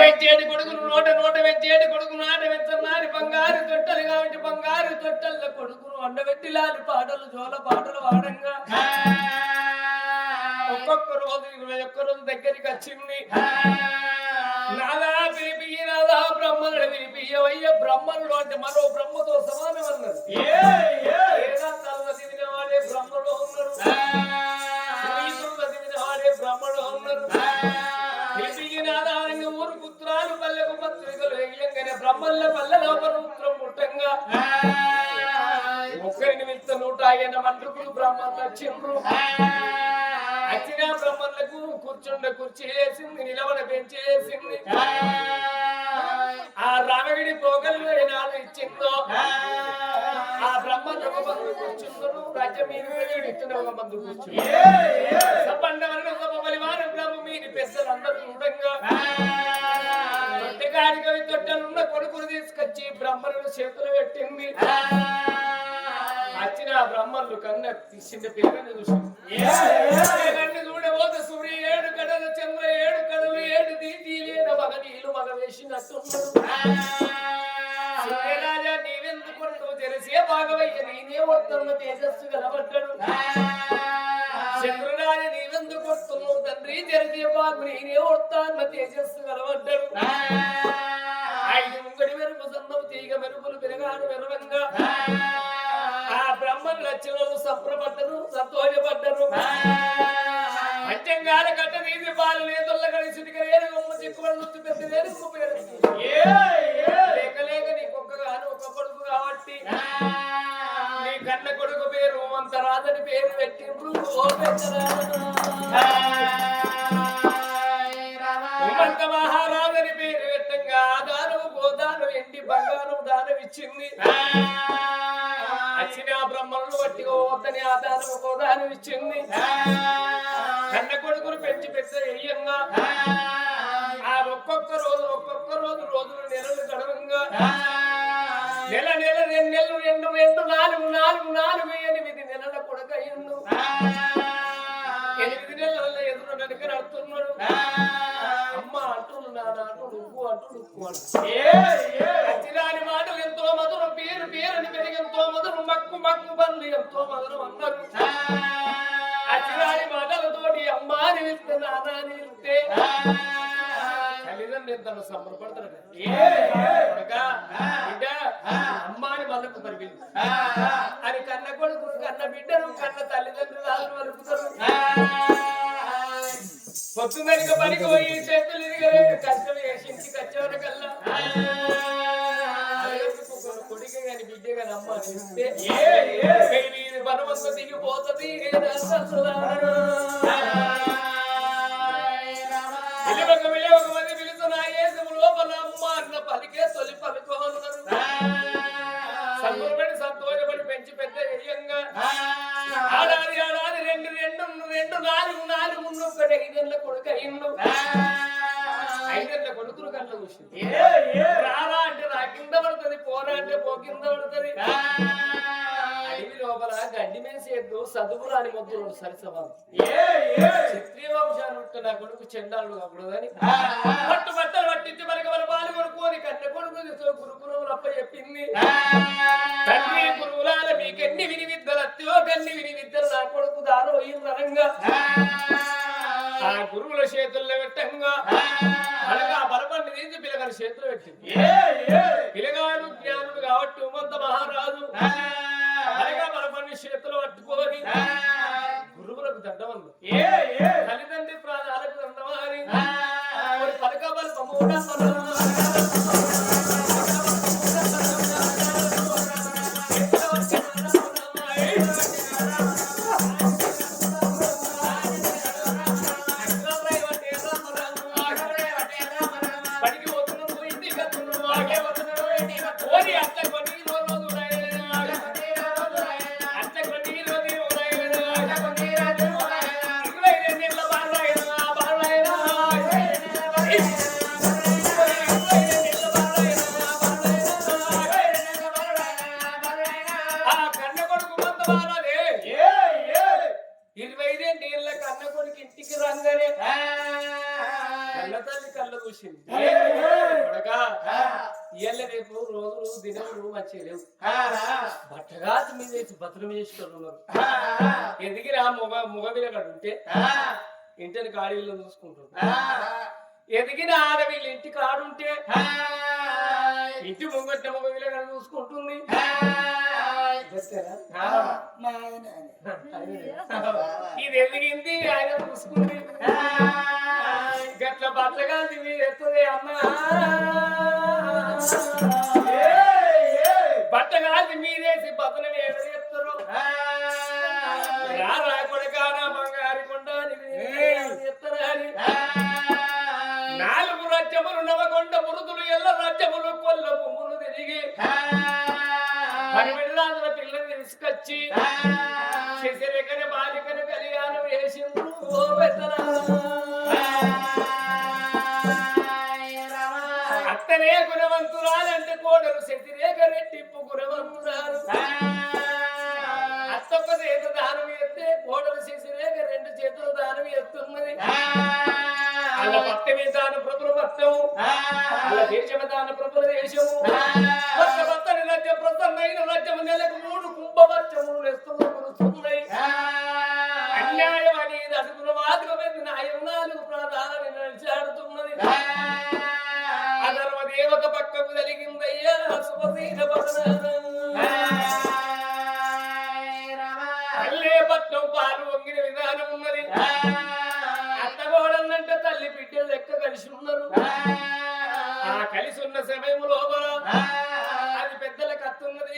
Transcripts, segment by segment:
వెచ్చేటి కొడుకులు నోట నోట వెచ్చేటి కొడుకు నాట వెచ్చన్నారి బంగారు తొట్టలు కాబట్టి బంగారు తొట్టల కొడుకును వండబెట్టి లాలి పాటలు జోల పాటలు వాడంగా ఒక్కొక్క రోజు 21 రోజు దగ్గరికి వచ్చింది. నాదా పిలిపి నాదా బ్రహ్మనుడు పిలిపియ్యవయ్య బ్రహ్మనుడు అంటే మరో బ్రహ్మతో సమానం అన్నారు. వాడే బ్రహ్మలో ఉన్నారు, వాడే బ్రహ్మలో ఉన్నారు. పిలిపినాదానంగా ఊరు పుత్రాలు పల్లెకు పత్రికలు వేయంగానే బ్రహ్మల్ల పల్లెలో పరుత్రం ముట్టంగా ఒక్కరిని మింత 150 మంత్రులు బ్రహ్మలు వచ్చిండ్రు. వచ్చిన బ్రహ్మలకు కూర్చుండ కుర్చీ వేసింది, నిలవడ బెంచి వేసింది. ఆ రామగిడి పోగలు ఏనాడు ఇచ్చిందో ఆ బ్రహ్మలు ఒక మందు కూర్చుందరు. రాజ్యం మీరు ఇచ్చిన ఒక మందు కూర్చుంటారు. బలివారం బ్రహ్మ మీది పెద్దలందరూ చూడంగా తొట్టెగాడిగా తొట్టెలున్న కొడుకును తీసుకొచ్చి బ్రహ్మలను చేతులు పెట్టింది. వచ్చిన బ్రహ్మలు కన్నా చిన్న పిల్లలు చూసింది. చూడబోతే సూర్య 7 కడలు, చంద్ర 7 కడలు, 7 దీపీలేన మగ నీళ్ళు మగ వేసినట్టున్నాడు. సూర్యరాజా నీవెందుకు తెలిసే భాగవయ్య నేనే వస్తున్న తేజస్సు కనబడ్డాడు. చంద్రరాజ నీవెందుకు వస్తున్నావు తండ్రి తెలిసే బాగు నేనే వస్తాన్న తేజస్సు కనబడ్డాడు. 5 ముంగడి మెరుపు సన్నవు తీగ మెరుపులు పెరగాడు మెరవంగా ఆ బ్రహ్మను లక్షణాలు సంప్రపడ్డరు, సంతోషపడ్డరు. పంచంగాల కట్ట నీది పాలు నేతల్ల కలిసి గొమ్మ చిక్కుబడి నుంచి పెద్ద లేక లేక నీకొక్కగాను ఒక కొడుకు కాబట్టి నీ కన్న కొడుకు పేరు అంత రాజని పేరు పెట్టిండ్రు. ఉమంత మహారాజని పేరు పెట్టంగా దానము గోదానం ఎండి బంగారం దానం ఇచ్చింది. వచ్చిన బ్రహ్మలను బట్టి వద్దని ఆదానము గోదానం ఇచ్చింది. కన్న కొడుకును పెంచి పెద్ద వెయ్యంగా ఆ ఒక్కొక్క రోజు రోజులు నెలలు గడవంగా నెల 2 నెలలు 2 4 8 నెలల కొడుకయ్యిండు. 8 నెలల ఎదురు వెనుక నడుతున్నాడు. అమ్మ అంటుడు నాన్న అంటుడు ఉప్పు అంటుడు ఉప్పు అంటురాని మాటలు ఎంతో మధురం, పేరు పేరుని పెరిగి ఎంతో మధురం, మక్కు మక్కు బండ్లు ఎంతో మధురం అన్నారు. అచిరాని మాటలతోటి అమ్మా అని వెళ్తే నాన్న అని వెళ్తే తల్లిదండ్రులు ఎంత సంబరపడతారు. అమ్మాని మళ్ళకు పరిపి అని కన్న కొడుకు కన్న బిడ్డను కన్న తల్లిదండ్రులు మలుపుతారు. పొద్దునక పనికి పోయి చేతులు ఇరిగలే కష్టం వేసి ఇంటికి వచ్చేవారు కల్లా కొడుకే కానీ బిడ్డే కానీ అమ్మ ఇస్తే బలవంత దిగిపోతుంది. ఒక మంది పిలుస్తున్నా లోపల అమ్మ అన్న పలికే తొలి పలుకోన్నారు. సంతోషపడి సంతోషపడి పెంచి పెద్ద ఎరియంగా ఆడాది 2 4 1 5 కొడుకు అయ్యిండు. 5 కొడుకులు కళ్ళ కూర్చుంది. రారా అంటే రా కింద పడుతుంది, పోరా అంటే పో కింద పడుతుంది. అడవి లోపల గడ్డి మేసేద్దు చదువు రాని మొద్దులు సరిసమాలు క్షత్రియ వంశాలు ఉంటే నా కొడుకు చెండాలు కాకూడదని పట్టు బట్టలు పట్టించి మనకి మన బాలు కొనుక్కొని కన్న కొడుకు గురుకులములు అప్ప చెప్పింది. తండ్రి గురువులాల మీకెన్ని విని విద్యలు అత్తివో కన్ని విని విద్యలు నా కొడుకు దానం అయ్యిందనంగా ఆ గురువుల చేతుల్లో పెట్టంగా అనగా బలపండి తీసి పిల్లగారి చేతులు పెట్టింది. పిల్లగాడు జ్ఞానుడు కాబట్టి ఉమంత మహారాజు అనగా బలపండి చేతులు పట్టుకొని గురువులకు దండమన్ను, తల్లిదండ్రి ప్రాణాలకు దండమాని పలక బలపము ఇయ్యాల రేపు రోజులు దినములు మంచిగా లేవు. బట్టగా మీద భద్రం చేసేటోళ్ళు ఉన్నారు. ఎదిగిరా ముగ విలగాడు ఉంటే ఇంటిని కాడీళ్ళు చూసుకుంటారు. ఎదిగిన ఆడవిళ్ళు ఇంటి కాడుంటే ఇంటి ముంగట్ల ముగ విలగాడు చూసుకుంటుంది. ఇది ఎదిగింది ఆయన చూసుకుంది. గట్ల బట్టగా ఎత్తుంది అమ్మా. బట్టగాల్సి మీరేసి బతన ఎత్తరు. రా కొడకానా బంగారి కొండ ఎత్తరాని 4 రాజ్యములు నవకొండ మురుదులు ఎల్ల రాజ్యములు కొల్ల పుమ్ములు తిరిగి 12 పిల్లలు తీసుకొచ్చి శశిరేఖని బాలికని కళ్యాణం వేసిండ్రు. అత్తనే గుణవంతురాలంటే కోడలు శశిరేఖ రెట్టింపు గుణవంతురాలు. అత్తొక్క చేత దానం ఎత్తే కోడలు శశిరేఖ 2 చేతులు దానం ఎత్తున్నది. అలా పట్టమే దాన ప్రభుల పట్టము, అలా దేశమ దాన ప్రభుల దేశము. భర్తని రాజ్య ప్రసన్నైన రాజ్యము నెలకు 3 కుంభవర్షములు నెస్తున్నాయి. అన్యాయం అనేది అడుగుల వాదుకమైన న్యాయం 4 ప్రాధాన్యత నడిచాడుతున్నది. అధర్మదేవక పక్కకు కలిగిందయ్యా శుభశీల అల్లే పట్నం పాలు వంగిన విధానం ఉన్నది. అత్తగోడన్నంటే తల్లి బిడ్డలు లెక్క కలిసి ఉన్నారు. ఆ కలిసి ఉన్న సమయం లోపల అది పెద్దలకు అత్తున్నది.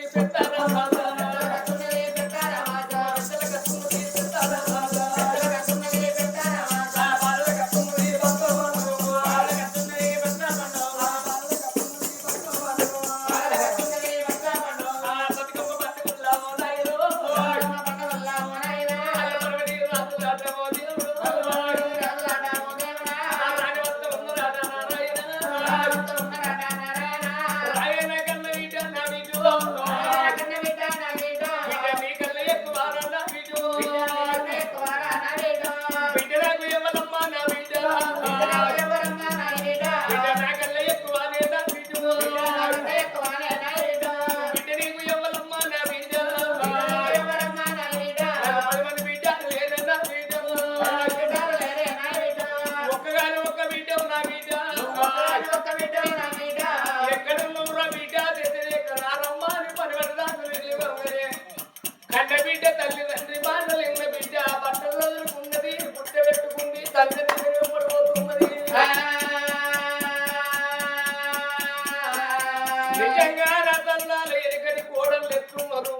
నిజంగా రతన్నాలు ఎనకటి కోడలు ఎత్తున్నారు.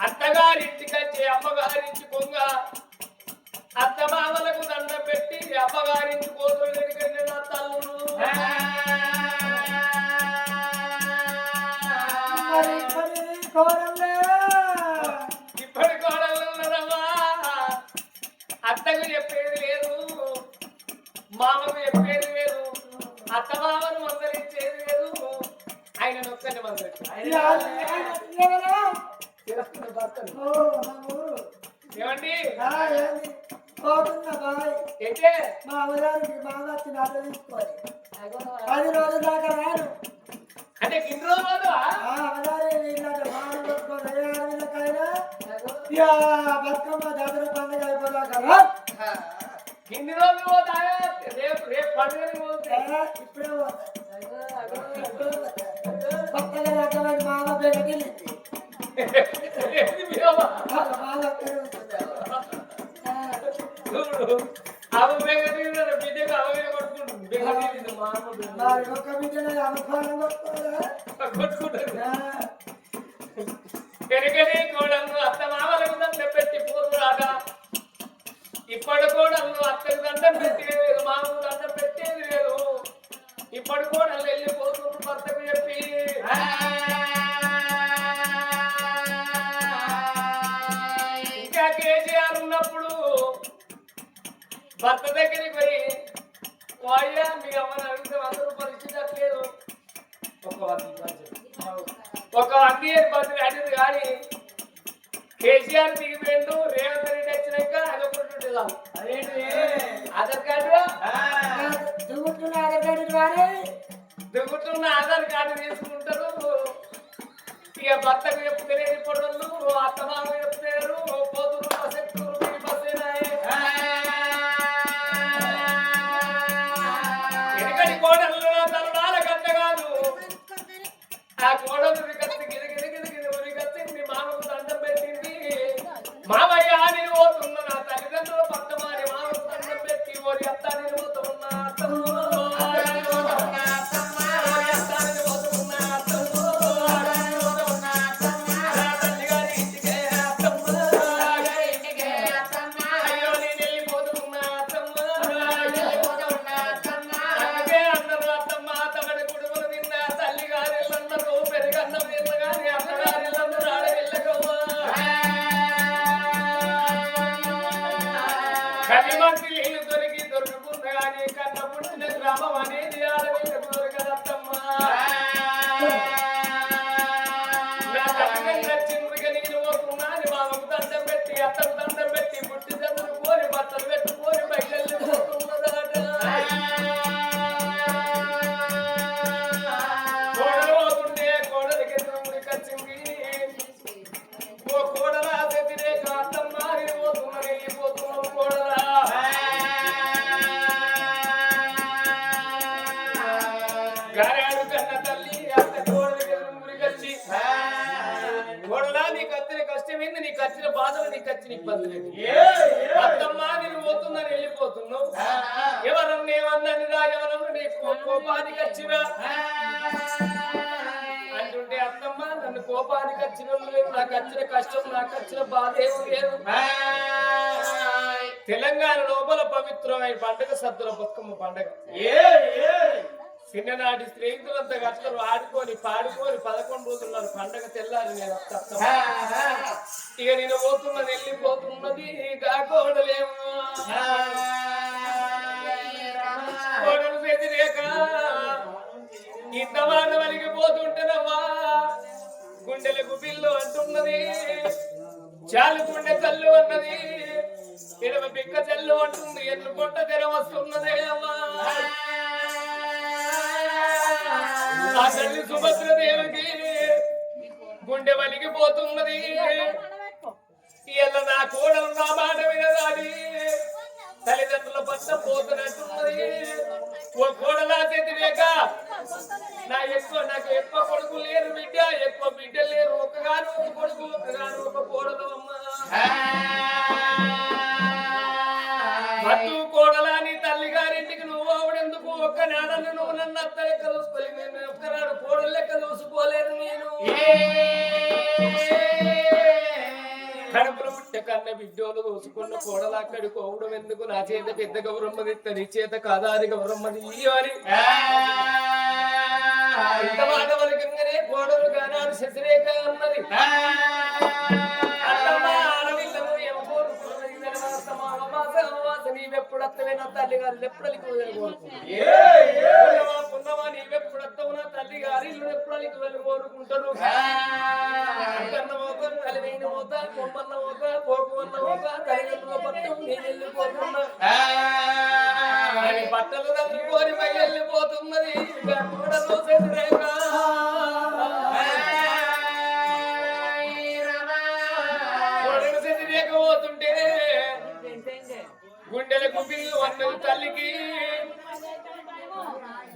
అత్తగారింటికి వచ్చి అమ్మగారించి కొంగ అత్తమామలకు దండం పెట్టి అమ్మగారించి కోతులు ఎనకటి నా తల్లులు. ఇప్పటి కోడలు ఉన్నారమ్మా. అత్తకు చెప్పేది లేదు, మామకు చెప్పేది లేదు, అత్తమామను మందరించేది లేదు. ఆయన నొక్కని మందరి ఏమండి అయితే మా అవదానికి బాగా తినాలి తీసుకోవాలి. 10 రోజుల దాకా రాను అంటే ఇన్ని రోజులు బతుకమ్మ జాతర పండుగ అయిపోదా ఇన్ని రోజులు పోతాయా? రేపు పండుగ పోతాయి. ఇప్పుడే కొత్తగా రకమైన మామ బెగటిల్లి బిడ్డకు అవగానే కొట్టుకుంటుంది. ఒక్క బిడ్డ అనుభవం కొట్టుకుంటారు. పెరగని కోడలు అత్త మామలకు దండం పెట్టి పోతురాగా. ఇప్పటి కోడలు అత్తకు దండం పెట్టేది లేదు, మామకు దండం పెట్టేది లేదు. ఇప్పటి కోడలు వెళ్ళిపోతుంది భర్తకు చెప్పి. ఇంకా కేసీఆర్ ఉన్నప్పుడు భర్త దగ్గరికి పోయి వాయ్యా మీ అమ్మని అడిగితే అందరూ పరిస్థితి అట్లేదు. ఒక 1 ఇయర్ బర్త్డే అడిగింది కానీ కేసీఆర్ దిగిపోయిండు. రేవంత్ రెడ్డి వచ్చినాక అదొకటి ఆధార్ కార్డు దువ్వుతున్న ఆడగాడి వారే దిగుతున్న ఆధార్ కార్డు తీసుకుంటారు. ఇక భర్తకు చెప్తే పొడలు అత్తమామ చెప్తారు పోతురు బస్సెక్కురు మీ బస్సేనాయే. ఎనకటి కోడలు తరుణాల కట్ట కాదు. ఆ కోడలు కత్తి గిరిగిరి ఉరికత్తి మీ మామకు దండం పెట్టింది. మామయ్య నేను పోతున్నా నా తల్లిదండ్రుల పట్టమాని మామకు దండం పెట్టి ఓరి అత్త నేను పోతున్నా దొరుకుతుంది కానీ కన్న పుట్టిన గ్రామం అనేది ఆడవిళ్ళకు దొరకదత్తమ్మా. నా తల్లిదండ్రులు నచ్చిందిగా నేను పోతున్నా అని మామకు దండం పెట్టి అత్తకు దండం పెట్టి పుట్టి చదువులు కోరి బట్టలు పెట్టుకోని బయలు పోతున్నదాట. కోడలు పోతుంటే కోడలికి ఉరికొచ్చింది. ఓ కోడలా వ్యతిరేక అత్తమ్మ నేను పోతున్నా వెళ్ళిపోతున్నావు కోడలా. గారాడు కన్న తల్లి అత్త కోడలికి ఉరికొచ్చి కోడలా నీకు వచ్చిన కష్టమైంది, నీకు వచ్చిన బాధలు, నీకు వచ్చిన ఇబ్బందులు అత్తమ్మ నేను పోతున్నా వెళ్ళిపోతున్నావు. ఎవరన్నా ఏమన్నాని రా ఎవరన్నా నీకు కోపానికి వచ్చినా అంటుంటే అత్తమ్మ నన్ను కోపానికి వచ్చిన లేదు, నాకు వచ్చిన కష్టం నాకు వచ్చిన బాధ ఏమి లేదు. తెలంగాణ లోపల పవిత్రమైన పండుగ సద్దుల బతుకమ్మ పండుగ. చిన్ననాటి స్నేహితులంతా కష్టం ఆడుకొని పాడుకొని 11 రోజులు పండగ తెల్లారి నేను ఇక నేను పోతున్నది వెళ్ళిపోతున్నది కాకోడలేమో కోడలు వ్యతిరేక ఇంత మాట వలిగిపోతుంటేనమ్మా గుండెలకు బిల్లు అంటున్నది. చాలు గుండె చల్లు అన్నది, ఎడమ పిక్క చల్లు అంటుంది, ఎల్లు కొంట తెర వస్తున్నదే అమ్మా. ఆ తల్లి సుభద్రదేవికి గుండె వలిగిపోతున్నది. ఇలా నా కోడలు నా మాట వినదాడి తల్లిదండ్రుల పట్ల పోతున్నట్టున్నది. ఓ కోడలా వ్యతిరేక నాకు ఎక్కువ కొడుకు లేరు బిడ్డ, ఎక్కువ బిడ్డ లేరు, ఒకగాను ఒక కొడుకు ఒకగాను ఒక కోడలు అమ్మా. మత్తు కోడలా నీ తల్లి గారింటికి నువ్వు ఆవిడెందుకు ఒక్క నాడను నువ్వు నన్ను అత్త లెక్క చూసుకోలేదు, నేను ఒక్కనాడు కోడలు లెక్క చూసుకోలేదు. నేను కడుపులు పుట్ట కన్న బిడ్డోలు దోసుకున్న కోడలు అక్కడి కోవడం ఎందుకు, నా చేత పెద్ద గౌరమ్మది నీ చేత కాదారి గౌరమ్మది అని ఇంత మాట వరకంగానే కోడలు గానాడు శశిరేఖ అన్నది. నీవెప్పుడత్తవే నా తల్లి గారు ఎప్పుడలికి పున్నమా నీవెప్పుడత్తవు నా తల్లి గారు ఇల్లు ఎప్పుడలికి వెళ్ళి కోరుకుంటారు. కన్న మోత కలివైన మోత కొమ్మన్న మోత పోకు అన్న మోత తల్లిదండ్రుల పట్టం నేను వెళ్ళిపోతున్నా బట్టలు తల్లుకోని పై వెళ్ళిపోతున్నది. కోడలు శశిరేఖ కోడలు శశిరేఖ పోతుంటే గుండెలకు బిల్లు అన్నది తల్లికి,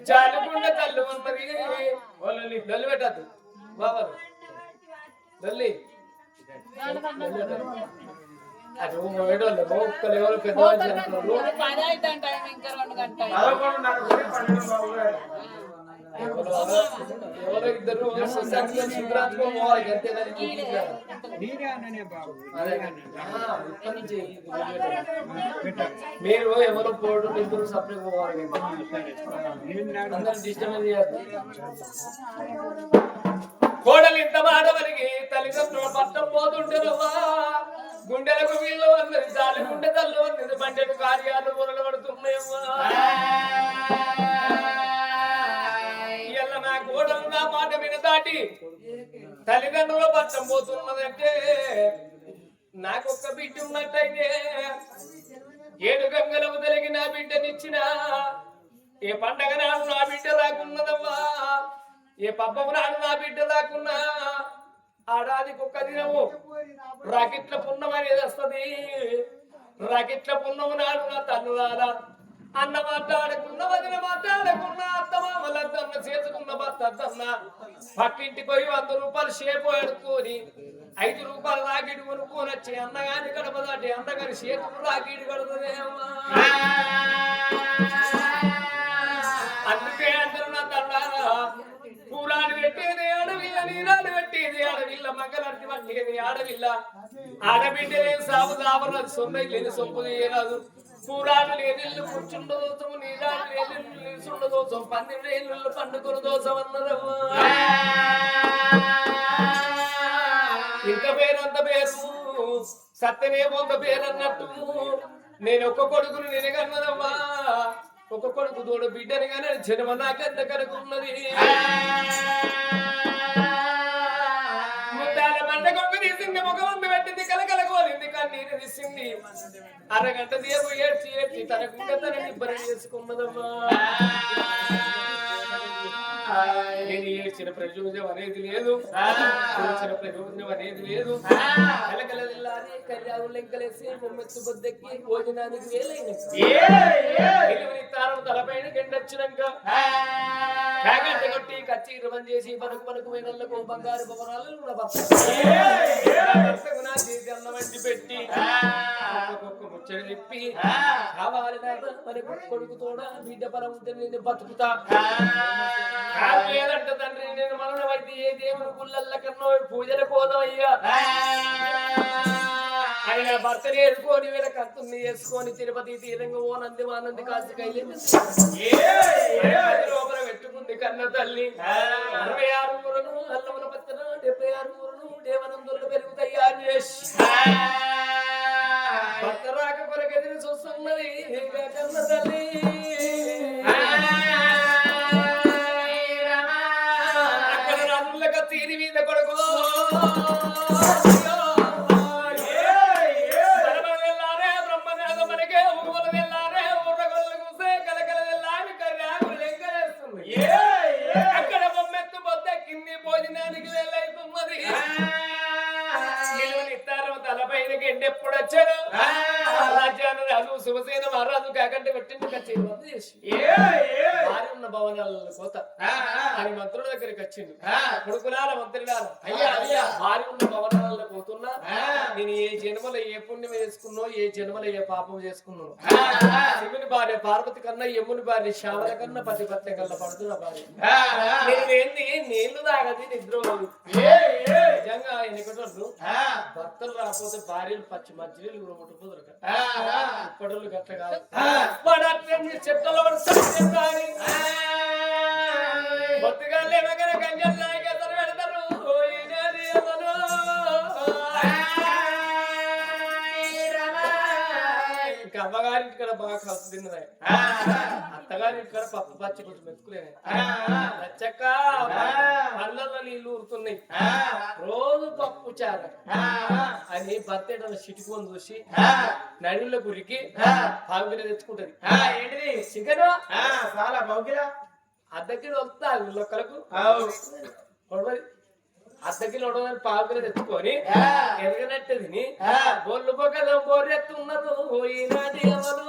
జాలుగుండె తల్లు అన్నది. దొల్లి పెట్టద్దు బాబా దొల్లి అది ఒక్కరు ఎవరు పెద్ద ఎవరో ఇద్దరు శుభ్రాంచుకోవాలి అంతేదానికి మీరు ఎవరో పోవడం ఇద్దరు సపరేట్ పోవాలి, అందరూ డిస్టర్బెన్స్ చేయద్దు. కోడలు ఇంత మాడవలిగి తల్లిదండ్రుల పట్టం పోతుంటారమ్మా. గుండెలకు వీళ్ళు అన్నది, జాలి గుండె తల్లు అన్నది, బండెలు కార్యాలు మొదలు పడుతున్నాయమ్మా. ఇలా నా కోడలు నా మాట వినదాటి తల్లిదండ్రుల పట్టం పోతున్నదంటే నాకొక్క బిడ్డ ఉన్నట్టయితే ఏడు గంగలము తెలిగి నా బిడ్డనిచ్చిన ఏ పండగ నాడు నా బిడ్డ రాకున్నదమ్మా ఏ పబ్బము నాడు నా బిడ్డ రాకున్నా ఆడాదికి ఒక్క దినము రాకెట్ల పుణ్యం అనేది వస్తుంది రాకెట్ల పుణ్యము నాడు నా తన్నులారా అన్న మాట్లాడకున్న వదిన మాట్లాడకున్న అత్తమామలన్న చేసుకున్న భర్తన్న పక్కింటికి పోయి 100 రూపాయలు షేపు అడుక్కొని 5 రూపాయలు రాకిడి కొనుక్కొని వచ్చి అన్నగాని గడపదాటి అన్నగారి చేతులు రాకిడి కడుతుందేమా అందుకే అందరూ నా తల్లారా పూరాలు పెట్టేది ఆడవిల్ల నీరాలు పెట్టేది ఆడవిల్ల మంగళారతి పట్టేది ఆడవిల్ల ఆడబిడ్డలే సాగు దావర సొమ్మె లేని సొమ్ము తీయరాదు పూరాలు లేనిల్లు కూర్చుండ దోసము నీరాలు లేనిల్లు నిలుచుండ దోసం 12 ఏళ్ళు పండుగను దోసం అన్నారు ఇంత పేరు అంత పేరు సత్యమే ఒక పేరు అన్నట్టు నేను ఒక్క కొడుకుని నినగన్నదమ్మా ఒక కొడుకు తోడు బిడ్డని కానీ జన్మ నాకెంత కనుకున్నది ముద్దాల మంట కొడుకు తీసింది ముఖమందు పెట్టింది కలకల కోరింది కన్నీరు తీసింది అరగంట దీపు ఏడ్చి ఏడ్చి తనకుంటే తన నిబ్బరం చేసుకున్నదమ్మా నేను ఏడ్చిన ప్రయోజనం అనేది లేదు ఏడ్చిన ప్రయోజనం అనేది లేదు కలకలల్లారి కళ్యాణం లెంకలేసి మొమ్మెత్తు బొద్దెక్కి భోజనానికి వేలైన తారం తలపైన గండొచ్చినాక కాగంట కొట్టి కచ్చి ఇరవై చేసి పనుకు వేనలకు బంగారు భవనాలు అన్నం వండి పెట్టి ఒక్కొక్క ముచ్చడి చెప్పి కావాలి మరి కొడుకు తోడ బిడ్డ పరం ఉంటే నేను బతుకుతా లేదంట తండ్రి నేను మరణమైతే ఏ దేవుని గుళ్ళల్ల కన్నో పూజల కోదం అయ్యా ఆయన భర్తని ఎడుకొని వీళ్ళ కత్తుని వేసుకొని తిరుపతి తీరంగా ఓ నంది మానంది కాసి కైలి లోపల పెట్టుకుంది కన్న తల్లి 66 మూరను అల్లముల పచ్చన 76 మూరను దేవనందులు పెరుగుతాయి చేసి భర్త రాక కొరకెదిరి చూస్తున్నది కన్న తల్లి అక్కడ రాజులక తీరి మీద కొడుకు ఎప్పుడు వచ్చాడు రాజ్యాన్ని రాజు శివసేన మహారాజు కాకంటే పెట్టింది భార్య ఉన్న భవనాల కోత అని మంత్రుల దగ్గరికి వచ్చింది కొడుకులాల మంత్రిలాల అయ్యా భార్య ఉన్న భవనాలలో పోతున్నా నేను ఏ జన్మలో ఏ పుణ్యం చేసుకున్నో ఏ జన్మలో ఏ పాపం చేసుకున్నాను శివుని భార్య పార్వతి కన్నా యముని భార్య శ్యామల కన్నా పతిపత్ని కన్నా పడుతున్న భార్య నేనేంది నీళ్లు తాగది నిద్ర నిజంగా ఎన్నికటోళ్ళు భర్తలు రాకపోతే భార్యలు పచ్చి మధ్యలు ముట్టుకుదరు ఇప్పటి గట్ల కాదు చెట్లలో బొత్తిగా లేవగానే గంజలు నాయకేతరు పెడతారు ఇంకా అమ్మగారింటి ఇక్కడ బాగా కలిసి తిన్నదే అత్తగారింటి ఇక్కడ పప్పు పచ్చి కొంచెం మెతుకులేనే నచ్చక్క పళ్ళల్లో నీళ్ళు ఊరుతున్నాయి రోజు పప్పు చార అని భర్త చిటుకొని చూసి నడుల్లో గురికి పావుకిలో తెచ్చుకుంటది ఏంటిది చికెన్ చాలా పావుకిలో అద్దకిలో వస్తా లొక్కలకు అద్దకిలో ఉండదని పావుకిలో తెచ్చుకొని ఎరగనట్టు తిని బొల్లు పొగలం బోరెత్తున్నారు ఈనాటి ఎవరు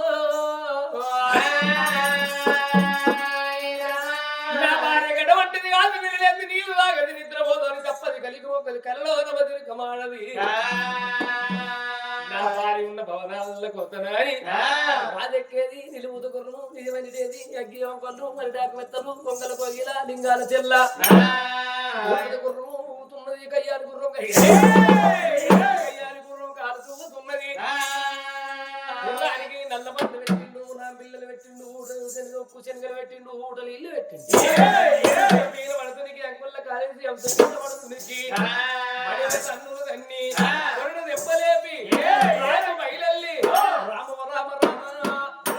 నా భార్య గడ వంటిది కాదు వినలేదు నీళ్ళు తాగది నిద్రపోదని తప్పది కలిగి ఒకరి కలలో నవదిరి కమాడది నా భార్య ఉన్న భవనాల్లో కొత్తనాని రాజెక్కేది నిలువుతు కొర్రు నిజమైనది అగ్గి కొర్రు మరిడాకు మెత్తలు పొంగల కొగిల లింగాల చెల్ల గుర్రు ఊతున్నది కయ్యారి గుర్రం కయ్యారి గుర్రం కాలుతున్నది గుర్రానికి నల్ల బండ పెట్టిండు నా పిల్లలు పెట్టిండు ఉక్కు శనగలు పెట్టిండు ఊటలు ఇల్లు పెట్టిండు మీరు పడుతునికి అంగుళ్ళ కాలేజీ అంత పడుతునికి తన్నులు తన్ని కొరడు దెబ్బలేపి బయలల్లి రామ రామ రామ రామ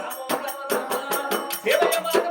రామ రామ దేవయ మాట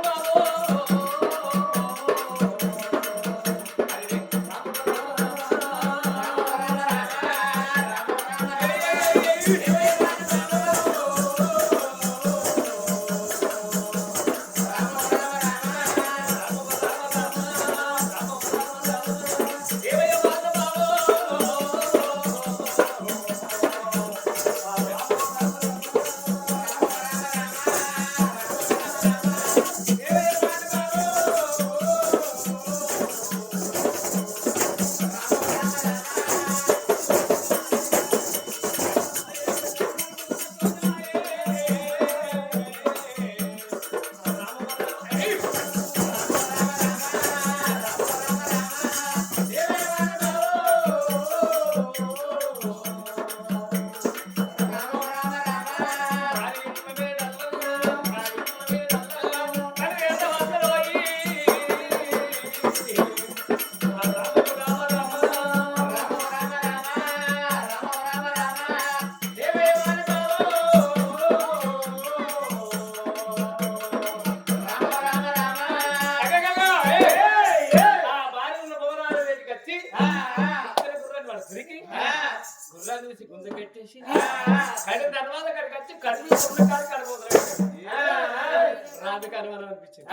రాదు కనుమని అనిపించింది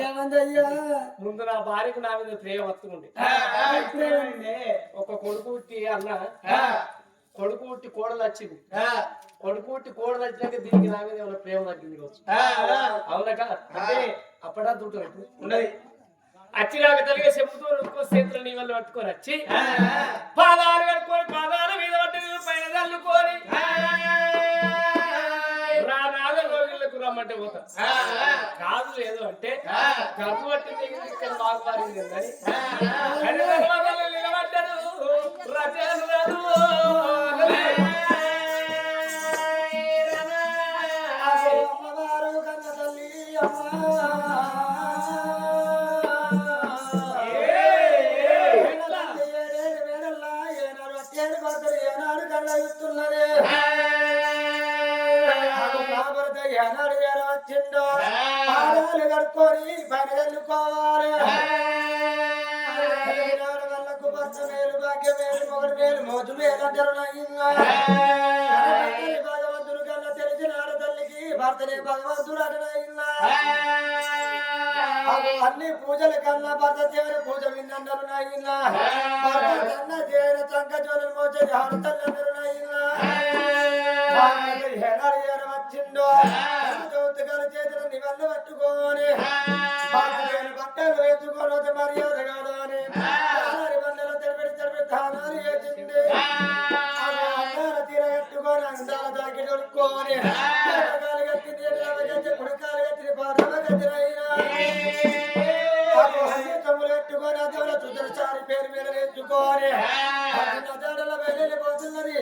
ఏమందయ్యా ముందు నా భార్యకు నా మీద ప్రేమ వస్తుంది ఒక కొడుకు పుట్టి అన్న కొడుకు పుట్టి కోడలు వచ్చింది కొడుకు పుట్టి కోడలు వచ్చినాక దీనికి నా మీద ఏమైనా ప్రేమ తగ్గింది అవునక అంటే అప్పడా దుడ్డు ఉన్నది అచ్చినాక తల్లిగా చెప్పుతూ చేతులు నీ వల్ల పట్టుకొని వచ్చి పాదాలు కట్టుకొని పాదాల మీద పట్టి పైన చల్లుకొని నాద రోగులకు రమ్మంటే పోతా కాదు లేదు అంటే గర్భ పట్టింది ఇక్కడ బాగుపారింది నిలబడ్డారు రచన అమ్మవారు కన్న తల్లి అమ్మా ఏనాడు కళ్ళుతున్నదే ఏనాడు వేరే వచ్చిండో పాదాలు కడుక్కొని పైన చల్లుకోవాలి వాళ్ళకు భర్త మేలు భాగ్య మేలు మొగడు మేలు మోజు మేలు అంటారు భగవంతుడు కన్నా తెలిసిన ఆడతల్లికి భర్తనే భగవంతుడు అన్నయ్యిందా అన్ని పూజల కన్నా భర్త దేవుని పూజ విన్నందరు నాయన భర్త కన్నా దేవుని చంక జోలు మోచని ఆడతల్లందరూ నాయన వచ్చిండో చౌతుగాల చేతులు నివల్లు పట్టుకొని బట్టలు వేసుకొని మర్యాద కాదు అని బండలు తెరబెడి తానాలు వేసింది తీర కట్టుకొని అందాల దాకి దొరుకుని కట్టింది కుడకాలు కట్టింది పాటలు కట్టినైనా తమ్ములు కట్టుకొని అదే చుద్దరుచారి పేరు మీద వేసుకొని నదాడల వెళ్ళిపోతున్నది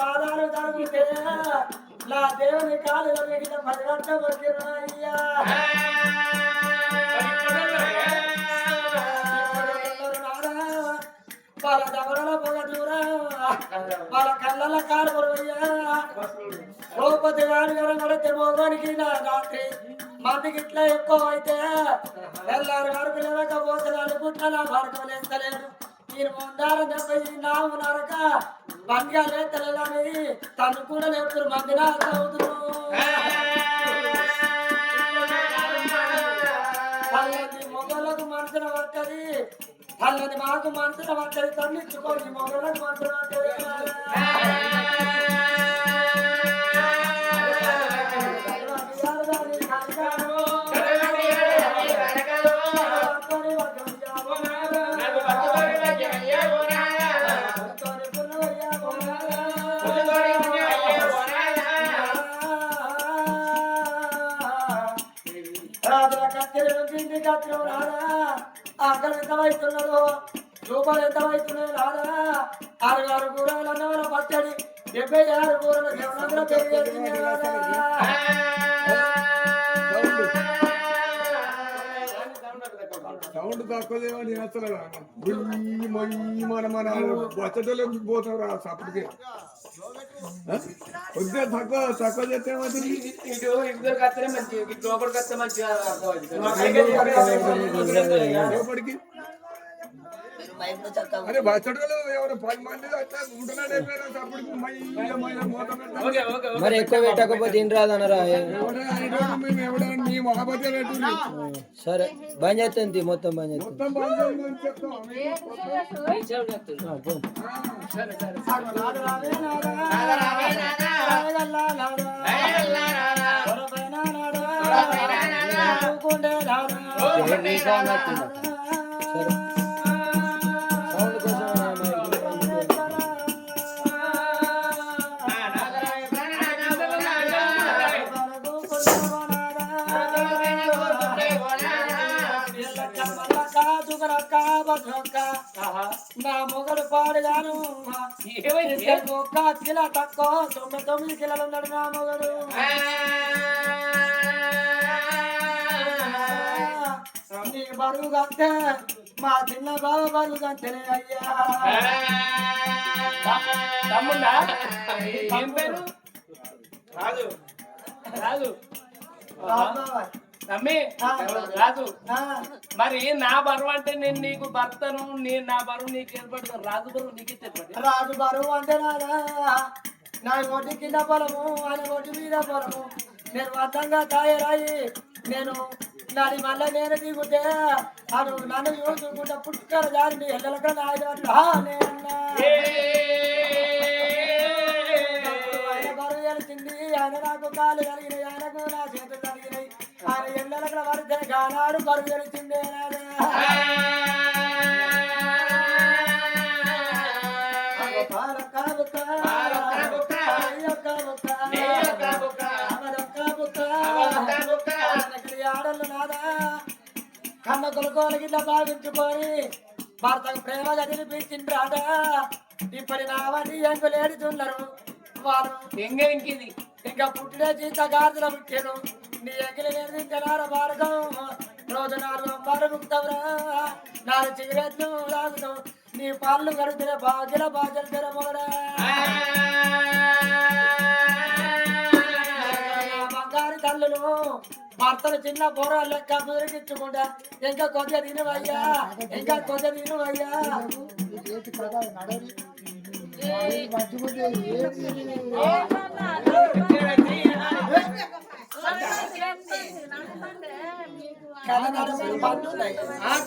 పాదాలు తరుగుతే నా దేవుని కాలులో మిగిలిన 10 గంటలు వచ్చిరయ్యా వాళ్ళ దవడల పొగ దూరా వాళ్ళ కళ్ళ కాలువయ్యా లోపతి వాడి కొడితే మోగానికి నా రాత్రి మందికి ఇట్లా ఎక్కువ అయితే తెల్లారి వరకు లేకపోతే అనుకుంటా నా మార్గం లేస్తలేడు నేను ముందార 70 నావు నరక బండిగా లేతలని తను కూడా లేపుతారు మందిన అవుతున్నారు వాళ్ళని మొగలకు మనసున పట్టది వాళ్ళని మాకు మనసున పట్టది తన్నిచ్చుకోండి మొగలకు మనసున పట్టది ఆకలి ఎంత అవుతున్నదో రూపాయలు ఎంత అవుతున్నాయో రాదా 6 కూరలు అన్నవల్ల పచ్చడి 76 కూరలు దేవునందరూ పెరిగేసింది సౌండ్ తక్కువదేమని చేస్తలేదా మన వచ్చేటోళ్ళు పోతారు అప్పటికే కొద్దిగా తక్కువ చేస్తే ఇటు ఇద్దరు కత్తనే మంచి లోపలికి వస్తే మంచిగా లోపలికి అరే వచ్చేటోళ్ళు ఎవరు 10 మంది ఉంటున్నాడే మరి ఎక్కువ పెట్టకపోతే ఏం రాదనరా మేము ఆపత్తే పెట్టున్నాం సరే బంద్ చేస్తుంది మొత్తం బంద్ చేస్తుంది మొత్తం బంద్ చేయమని చెప్తాం నా మొగడు పాడుగాను ఒక్క కిలో తక్కువ 99 కిలోలు ఉన్నాడు నా మొగడు నీ బరువు కంటే మా చిన్న బావ బరువు కంటేనే అయ్యా తమ్ముడా ఏం పేరు రాజు రాజు తమ్మి రాజు మరి నా బరువు అంటే నేను నీకు భర్తను నేను నా బరువు నీకు ఏర్పడతాను రాజు బరువు నీకు ఏర్పడి రాజు బరువు అంటే నా ఒడ్డు కింద పొలము అని ఒడ్డు మీద పొలము నేను అర్థంగా తయారయ్యి నేను నాది మళ్ళీ నేను దిగుతే అను నన్ను చూసుకుంటా పుట్టుకల జారి ఎల్లక ఆయన బరువు తెలిసింది ఆయన నాకు కాలు కలిగినాయి ఆయనకు నా చేతులు కలిగినాయి ఆయన ఎల్లెలకల పడితే కానాడు బరువు తెలిసిందే ఆడళ్ళు నాదా కన్న కొలుకోలకి ఇట్లా భావించుకొని భర్తకు ప్రేమగా తినిపించిండ్రాట ఇప్పటి నావన్నీ ఎంకులు ఏడుతున్నారు వారు ఎంగెంకిది ఇంకా పుట్టిన జీత గార్దుల పుట్టాను నీ ఎంగిలి నేను తింటున్నార మార్గం రోజు 4 అంబారు ముక్తవరా 4 సిగరెట్లు తాగుతావు నీ పాలు కడుతున్న బాధ్యల బాధ్యత తెరమోరా బంగారు తల్లులు భర్తలు చిన్న పోరాలు లెక్క మురికించుకుంటా ఇంకా కొంచెం తినవయ్యా ఇంకా కొంచెం తినవయ్యా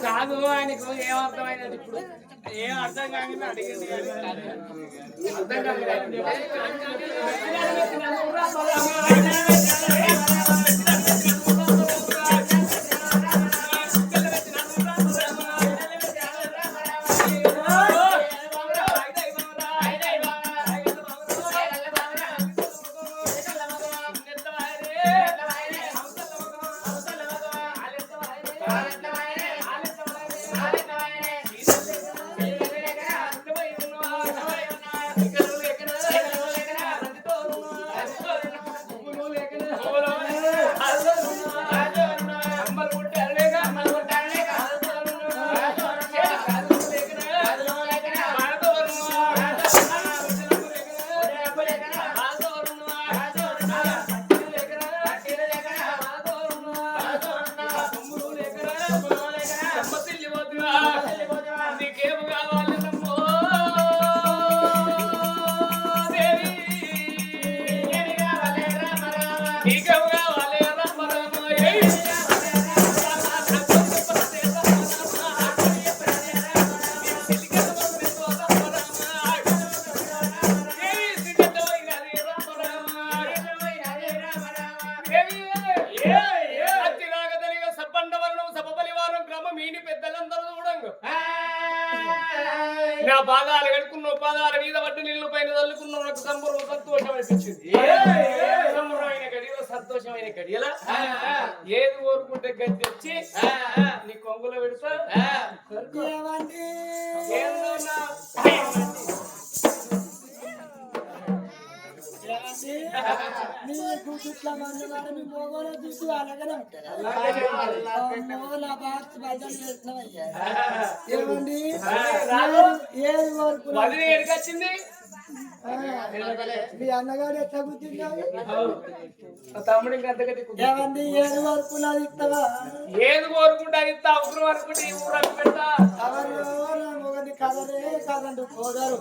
కాదు ఆయనకు ఏం అర్థమైనది ఇప్పుడు ఏం అర్థం కాని అడిగింది అర్థం కాదు దేవి అత్తినాగదలిగా సప్పండవరణం సపబలివారం గ్రామం మీని పెద్దలందరూ చూడంగు నా పాదాలు కడుక్కున్న పాదాల మీద వడ్డు నీళ్లు పైన తల్లుకున్న నాకు సంబరం సంతోషం అనిపించింది సంబరమైన గడియలో సంతోషమైన గడియల ఏది కోరుకుంటే గది తెచ్చి నీ కొంగులో పెడతా ఏందో నా నీకు ఇట్లా మంది వాడు మీ మొగోలో చూసి అలాగనే ఉంటారు మొగల బాక్స్ బయటలు చేస్తున్నావయ్యా ఏమండి ఏది వరకు వదిలి ఎడికొచ్చింది మీ అన్నగారు ఎట్లా గుర్తించావు తమ్ముడు ఇంకా అంతగతి ఏమండి ఏది వరకు నాది ఇస్తావా ఏది కోరుకుంటా ఇస్తా అవసరం అనుకుంటే ఈ ఊరు పెడతా ఎవరు నా మొగది కదలే కదండు పోదారు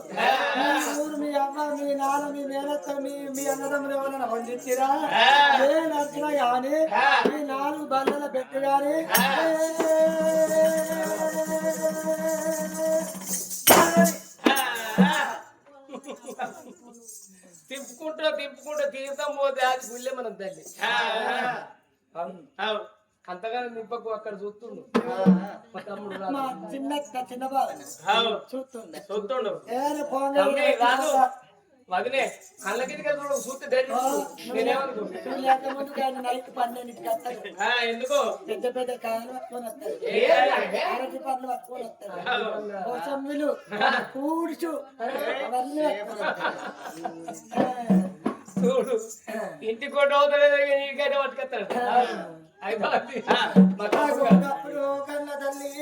మీ ఊరు మీ అమ్మ మీ నాన్న మీ మేనత్త మీ అన్నదమ్ములు ఎవరైనా వండించిరా ఏ నచ్చినా గాని మీ 4 బల్లల పెట్టు గాని తిప్పుకుంటూ తీర్థం పోతే అది గుళ్ళే మనం తల్లి అంతగానే నింపకు అక్కడ చూస్తుండు మా తమ్ముడు మా చిన్న బాగా చూస్తుండు ఏ రాదు వదిలే కళ్ళకి చూస్తే నేనేమనుకుంటా నైట్ 12కి వస్తారు ఎందుకో పెద్ద పెద్ద కాయలు పట్టుకొని వస్తారు అరటి పండ్లు పట్టుకొని వస్తారు కోసమ్మిలు కూడుచు అవన్నీ పట్టుకొని వస్తారు చూడు ఇంటి కొట్టు అవుతలేదు నీకైతే పట్టుకొస్తాడు అయిపోతుంది అప్పుడు కన్న తల్లి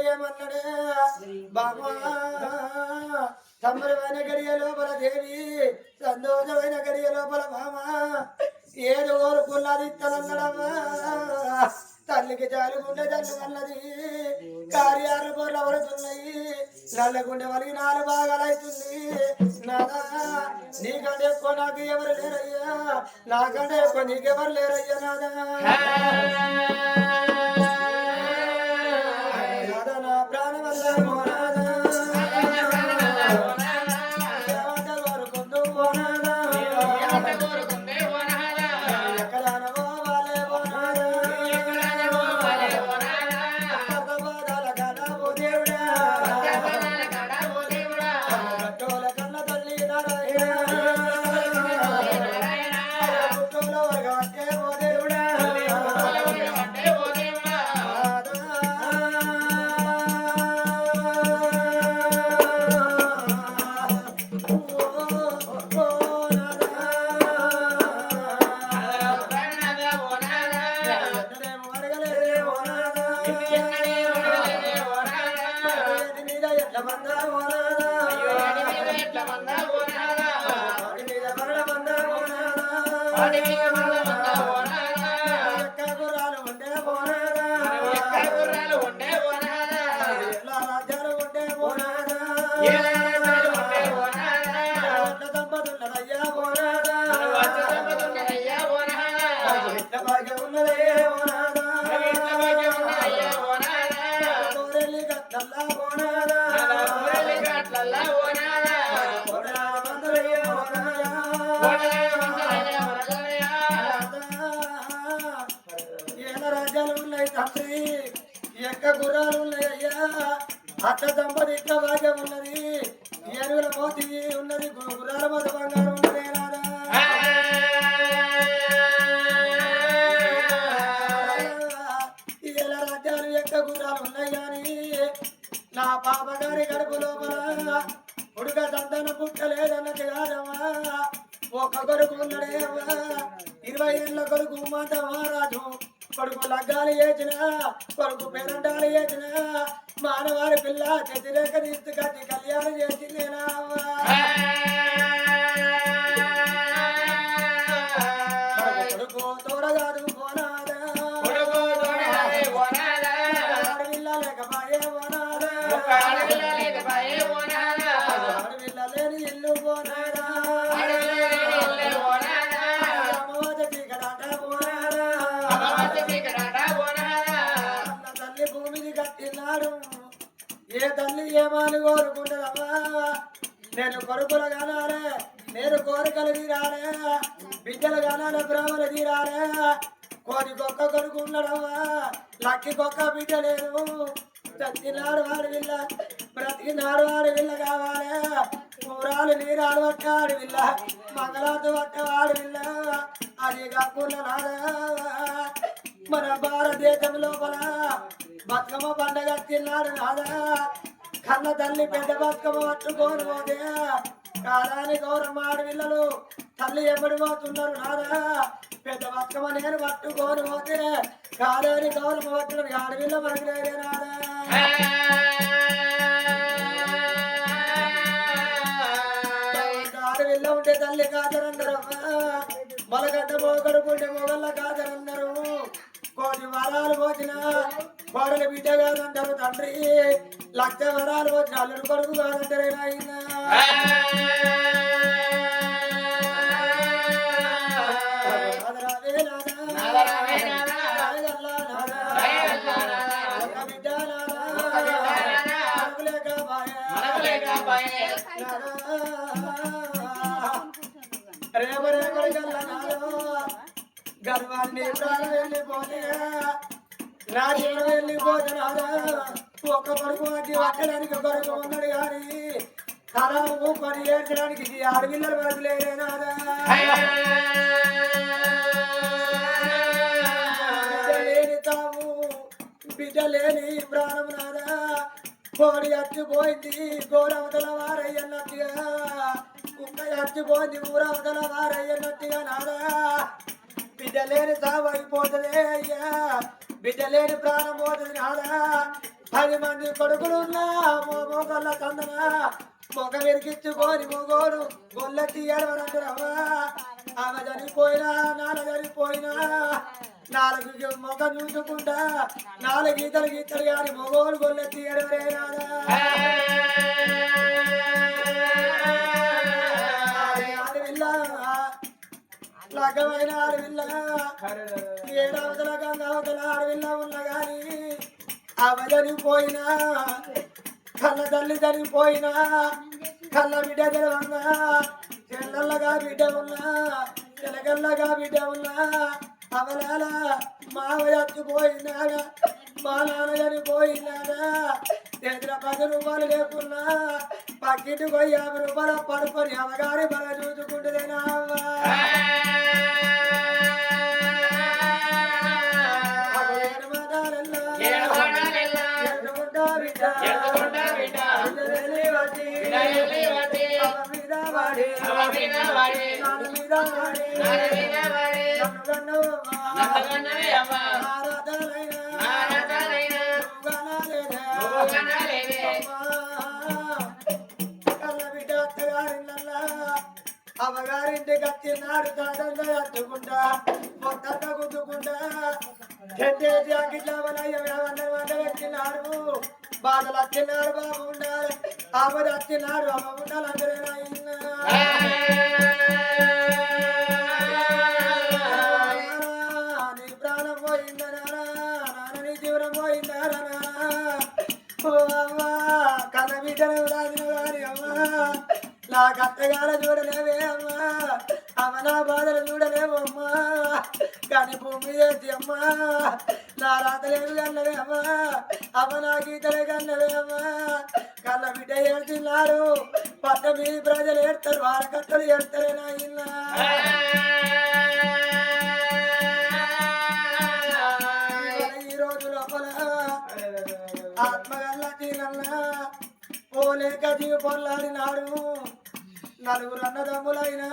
ఏమన్నాడే బాబా సంబరమైన గడియ లోపల దేవి సంతోషమైన గడియ లోపల మామ ఏడు కోరుకున్నది తలన్నడమ్మా తల్లికి జాలుగుండె జల్లు అన్నది కార్యాలు బోర్లు పడుతున్నాయి నల్లగుండె వలిగి 4 భాగాలవుతుంది నాదా నీకంటే ఎక్కువ నాకు ఎవరు లేరయ్యా నాకంటే ఎక్కువ నీకెవరు లేరయ్యా నాదా నా ప్రాణం వల్ల మోనాదా కోరుకుంటూ పోనాదా గుర్రాలు ఉన్నాయ్యా అట్ట దంపతి ఇట్లా భాగ్యం ఉన్నది ఏనుగుల మోతి ఉన్నది గుర్రాల మోత బంగారం ఉన్నది ఇలా రాజ్యాలు ఎక్క గుర్రాలు ఉన్నాయి కానీ నా పాప గారి గడుపు లోపల ఉడుక సంతానం పుట్టలేదన్నది కాదమ్మా ఒక కొడుకు ఉన్నాడేవా 20 ఏళ్ళ కొడుకు మాట మహారాజు కొడుకు లగ్గాలు చేసిన కొడుకు పేరంటాలు చేసిన మానవారి పిల్ల చెతిరేక తీస్తు కట్టి కళ్యాణం చేసి నేనావా కొడుకు తోడగాడు పోనాదా ఆడవిల్ల లేకపాయే పోనాదా ఆడవిల్ల లేని ఇల్లు పోనాదా తల్లి భూమిని కట్టినాడు ఏ తల్లి ఏమానుగో కోరుకుంటున్నావా నేను కొడుకులు కానాలే నేను కోరికలు తీరాలే బిడ్డలు కానాలే బ్రాహ్మలు తీరాలే కోరికొక్క కొడుకు ఉండడమా లక్కికొక్క బిడ్డ లేదు చచ్చినాడు వాడి విల్ల బ్రతికినాడు వాడి విల్ల కావాలి కూరాలు నీరాలు పట్టాడు విల్ల మంగళాతు పట్టవాడు విల్ల అది కాకుండా మన భారతదేశం లోపల బతుకమ్మ పండగ తిన్నాడు నాదా కన్న తల్లి పెద్ద బతుకమ్మ పట్టుకోని పోతే కాదాని గౌరమ్మ ఆడపిల్లలు తల్లి ఎప్పటి పోతున్నారు నాదా పెద్ద బతుకమ్మ నేను పట్టుకోని పోతే కాదాని గౌరమ్మ పట్టుకుని ఆడపిల్ల మనకి లేదే నాదా ఆడపిల్ల ఉంటే తల్లి కాదరన్నారమ్మా మొలగడ్డ మోగడుకుంటే మొగల్ల కాదరన్నారు కోటి వరాలు పోచిన కోడలి బిడ్డ కాదంటారు తండ్రి లక్ష వరాలు పోచిన అల్లుడు కొడుకు కాదంటారే నాయన గర్వాన్ని ప్రాణం వెళ్ళిపోతే నా జీవనం వెళ్ళిపోతే నాదా ఒక కొడుకు వచ్చి వచ్చడానికి కొడుకు ఉన్నాడు కానీ తరాము కొని ఏడ్చడానికి ఆడపిల్లలు వరకులేదే నాదా లేని తాము బిడ్డ లేని ప్రాణం నాదా కోడి అచ్చిపోయింది గోరవతల వారయ్యన్నట్టుగా కుక్క అచ్చిపోయింది ఊరవతల వారయ్యన్నట్టుగా నాదా బిడ్డ లేని సాగు అయిపోతుంది అయ్యా బిడ్డ లేని ప్రాణం పోతుంది నాదా 10 మంది కొడుకులున్నా మొగోళ్ళ తందన మొగ వెరికిచ్చుకొని మొగోడు గొల్ల తీయడమనంటారమ్మా ఆమె చనిపోయినా నాన్న చనిపోయినా 4 మొగ చూసుకుంటా 4 గీతలు గీతలు కానీ మొగోడు గొల్ల తీయడమే నాదా లగ్గమైన ఆడవిల్ల 7వదల గంగావతల ఆడవిల్ల ఉన్నా గాని ఆమె చనిపోయినా కళ్ళ తల్లి చనిపోయినా కళ్ళ బిడ్డ తెలవన్నా చెల్లల్లగా బిడ్డ ఉన్నా తెలగల్లగా బిడ్డ ఉన్నా అవలాల మావ చచ్చిపోయినాగా మా నాన్న చనిపోయినాగా దగ్గర 10 రూపాయలు లేకున్నా పక్కింటికి పోయి 50 రూపాయలు పడుకొని అవగారి బాగా చూసుకుంటుందేనా అవగారింటి కత్తినాడు కాదంగా అట్టుకుంటా మొత్తంత గుద్దుకుంటా చెట్టేసి అంకిట్లవనయ్యవన్నమాట బాధలు వచ్చినాడు బాబు ఉండాలి ఆపద వచ్చినాడు అమ్మ ఉండాలి అందరే నీ ప్రాణం పోయిందా నాన్న నీ జీవనం పోయిందా అమ్మా కన్న బిడ్డను రాసిన గారి అమ్మా నా కత్తగాల చూడలేవే అమ్మా అమ్మ నా బాధలు చూడలేవమ్మా కానీ భూమి చేసి అమ్మా నా రాతలేవి కన్నవే అమ్మా అమ్మ నా గీతలే కన్నవే అమ్మా కన్న బిడ్డ ఏడుతున్నారు పట్ట మీ ప్రజలు ఏడతారు వాళ్ళ కత్తలు ఏడతారే నాయన ఈ రోజు లోపల ఆత్మగల్ల తీరల్లా పోలేక జీవి పొల్లాడినాడు 4 అన్నదమ్ములైనా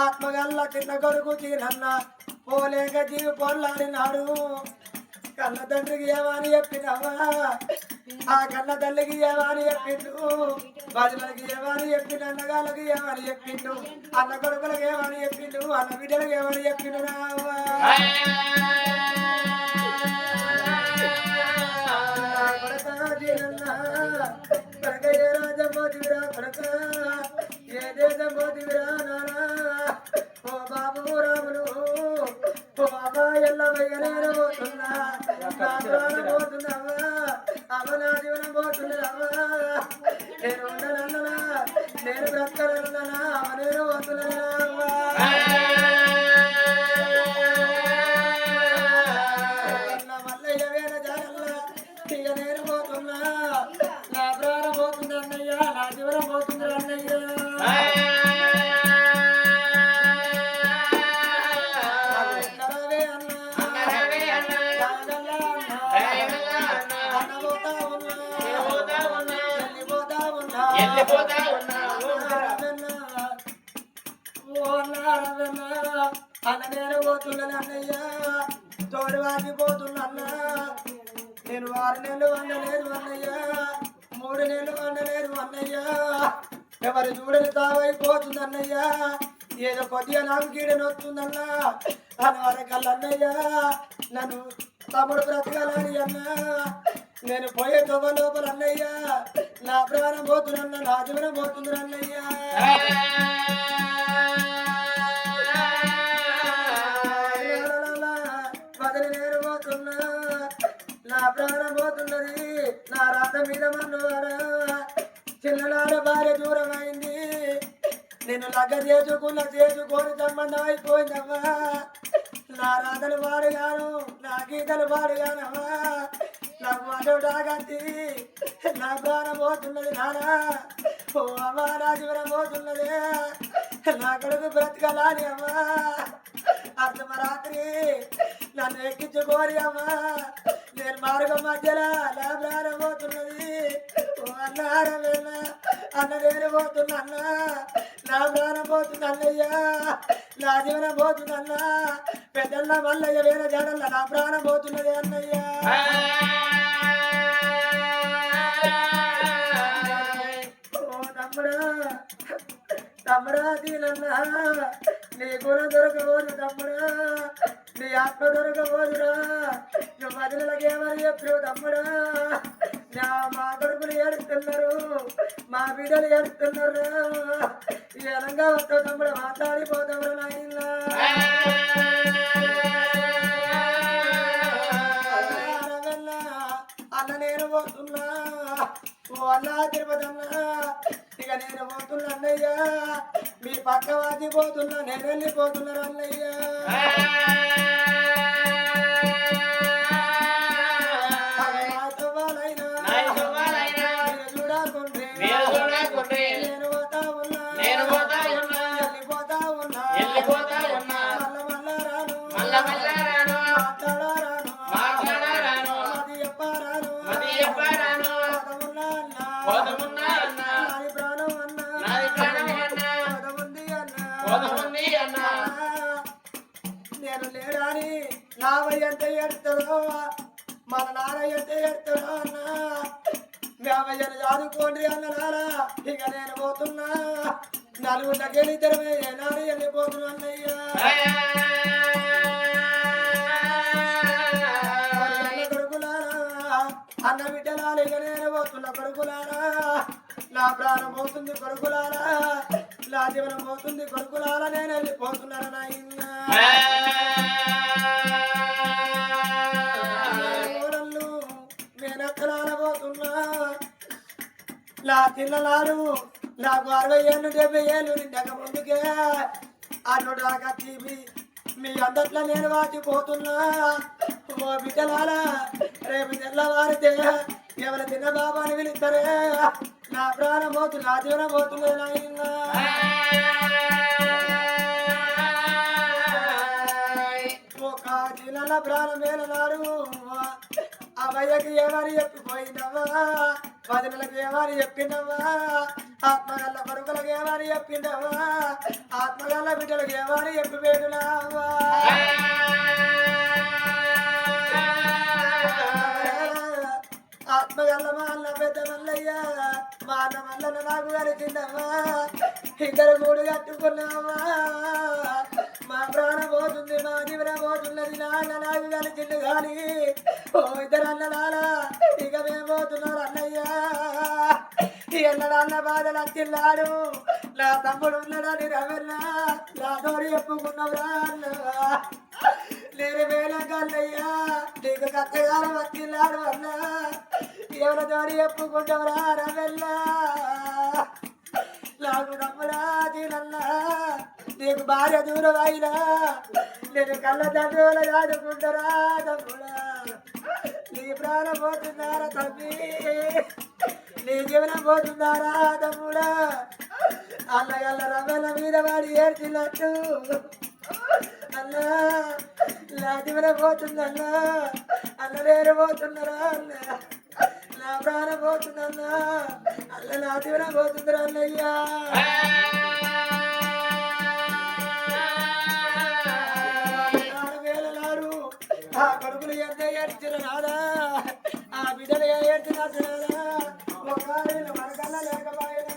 ఆత్మగల్ల చిన్న కొడుకు తీరన్న పోలేక జీవి పొల్లాడినాడు కన్న తండ్రికి ఏమని చెప్పినవా ఆ కన్న తల్లికి ఏమని చెప్పిండు బాజులకి ఏమని చెప్పిండు అన్నగాళ్ళకి ఏమని చెప్పిండు అన్న కొడుకులకు ఏమని చెప్పిండు అన్న బిడ్డలకు ఏమని చెప్పిండు రావా కొడక ఏ రాజ్యం పోతివిరా కొడక ఏ దేశం పోతివిరా నానా ఓ బాబు రాములు ఓ బాబా ఎల్లవయ్య నేను పోతున్నా నా ప్రాణం పోతున్నావా అవ నా జీవనం పోతున్నావా నేను ఉండనన్నా నేను బ్రతకనన్నా నేను వద్దులన్నా మల్లయ్య వేల జానల్లా ఇక నేను పోతున్నా నా ప్రాణం పోతుంది అన్నయ్య నా జీవనం పోతుంది అన్నయ్య అన్న నేను పోతున్నాను అన్నయ్య తోడు వాడిపోతున్నా అన్న నేను 6 నెలలు వండలేదు అన్నయ్య 3 నెలలు వండలేదు అన్నయ్య ఎవరు చూడని తావైపోతుంది అన్నయ్య ఏదో కొద్దిగా నాకు కీడని వస్తుందన్నా అని వరకల్లా అన్నయ్య నన్ను తమ్ముడు బ్రతకాలని అన్నా నేను పోయే తొవ్వ లోపల అన్నయ్య నా ప్రాణం పోతున్నా నా జీవనం పోతుంది అన్నయ్య వదిలి నేను పోతున్నా నా ప్రాణం పోతున్నది నా రాత మీద మన్నవాడా చిన్ననాడ భార్య దూరం అయింది నేను లగ్గ చేసుకొని సంబంధం అయిపోయిందమ్మా నా రాతలు పాడుగాను నా గీతలు పాడుగానమ్మా నాకు అటోటాగంతి నా ప్రాణం పోతున్నది నానా ఓ అమ్మా నా జీవనం పోతున్నది నా కొడుకు బ్రతకాలని అమ్మా అర్ధమరాత్రి నన్ను ఎక్కించుకోరి అమ్మా నేను మార్గం మధ్యలో నా ప్రాణం పోతున్నది ఓ అన్నారమేనా అన్న నేను పోతున్నా అన్న నా ప్రాణం పోతుంది అన్నయ్య నా జీవనం పోతుంది అన్న పెద్దన్న మల్లయ్య వేరే జడల్ల నా ప్రాణం పోతున్నది అన్నయ్య తమ్ముడా దీనన్నా నీ గుణ దొరకబోదు తమ్ముడా నీ ఆత్మ దొరకబోదురా నువ్వు మధులకేమని చెప్పావు తమ్ముడా మా కొడుకులు ఏడుస్తున్నారు మా బిడ్డలు ఏడుస్తున్నారు ఎలంగా వస్తావు తమ్ముడు మాట్లాడిపోతావు నాయన అన్న నేను పోతున్నా ఓ అన్నా తిరుపతన్నా ఇక నేను పోతున్నా అన్నయ్య మీ పక్క వాది పోతున్నా నేను వెళ్ళిపోతున్నారు అన్నయ్య నేను లేడాని నావయ్య ఎంత ఎడతాడో మన నాన్నయ్య ఎంత ఎడతాడో అన్నా మీ అమ్మయ్యను చదువుకోండి అన్నారా ఇక నేను పోతున్నా నలుగురికి వెళ్ళిద్దరమే ఏనాడు వెళ్ళిపోతున్నా అన్నయ్య కొడుకులారా అన్న బిడ్డలాలు ఇక నేను పోతున్నా కొడుకులారా నా ప్రాణం పోతుంది కొడుకులారా నా జీవనం పోతుంది కొడుకులారా నేను వెళ్ళిపోతున్నాను నాయన నేనెక్కడాల పోతున్నా నా పిల్లలారు నాకు 60 ఏళ్ళు 70 ఏళ్ళు నిండక ముందుకే అన్నోడు దాకా తీపి మీ అందట్లో నేను వాచిపోతున్నా ఓ బిడ్డలారా రేపు తెల్లవారితే ఎవరు తిన్న బాబాని పిలుస్తారే నా ప్రాణం పోతుంది నా జీవనం పోతుంది నాయన ఒక జిల్లాల ప్రాణం వేలనాడు అమ్మయ్యకి ఏమని చెప్పిపోయినవా 10 నెలలకు ఏమని చెప్పినవా ఆత్మగల్ల కొడుకులకు ఏమని చెప్పిండవా ఆత్మగల్ల బిడ్డలకు ఏమని చెప్పిపోయినావా ఆత్మగల్ల మా అన్న పెద్ద మల్లయ్య మా అన్న మల్లన్న నాకు కలిసిందమ్మా 2 మూడు కట్టుకున్నావా మా ప్రాణం పోతుంది మా జీవనం పోతున్నది నాన్న నాకు కలిసింది కానీ ఓ 2 అన్నలారా ఇక మేము పోతున్నారు అన్నయ్య ఎన్నడ అన్న బాధలు అచ్చిల్లాడు నా తమ్ముడు ఉన్నాడని రవెల్లా నా తోడు చెప్పుకున్నవరా అన్నవా నేను వేల కన్నయ్యా నీకు కట్టగాలం వచ్చిల్లాడు అన్నా ఎవరి దారి చెప్పుకుంటావరా రవెల్లా నాకు తమ్ముడా దీనల్లా నీకు భార్య దూరం అయినా నేను కళ్ళ దండ్రులు ఆడుకుంటారా తమ్ముడా నీ ప్రాణం పోతున్నారా తమ్మి నీ జీవనం పోతున్నారా తమ్ముడా అల్ల రవ్వల మీద వాడి ఏడ్చినట్టు అన్నా నా జీవనం పోతుందన్నా అన్న నేను పోతున్నారా అన్న నా ప్రాణం పోతుందన్నా అల్ల నా జీవనం పోతుందిరా అన్నయ్యా వేలనాడు ఆ కడుపులు ఎంత ఏడ్చిన నాదా ఆ బిడ్డలు ఏడ్చినట్టు నాదా ఒక మనకన్నా లేకపోయినా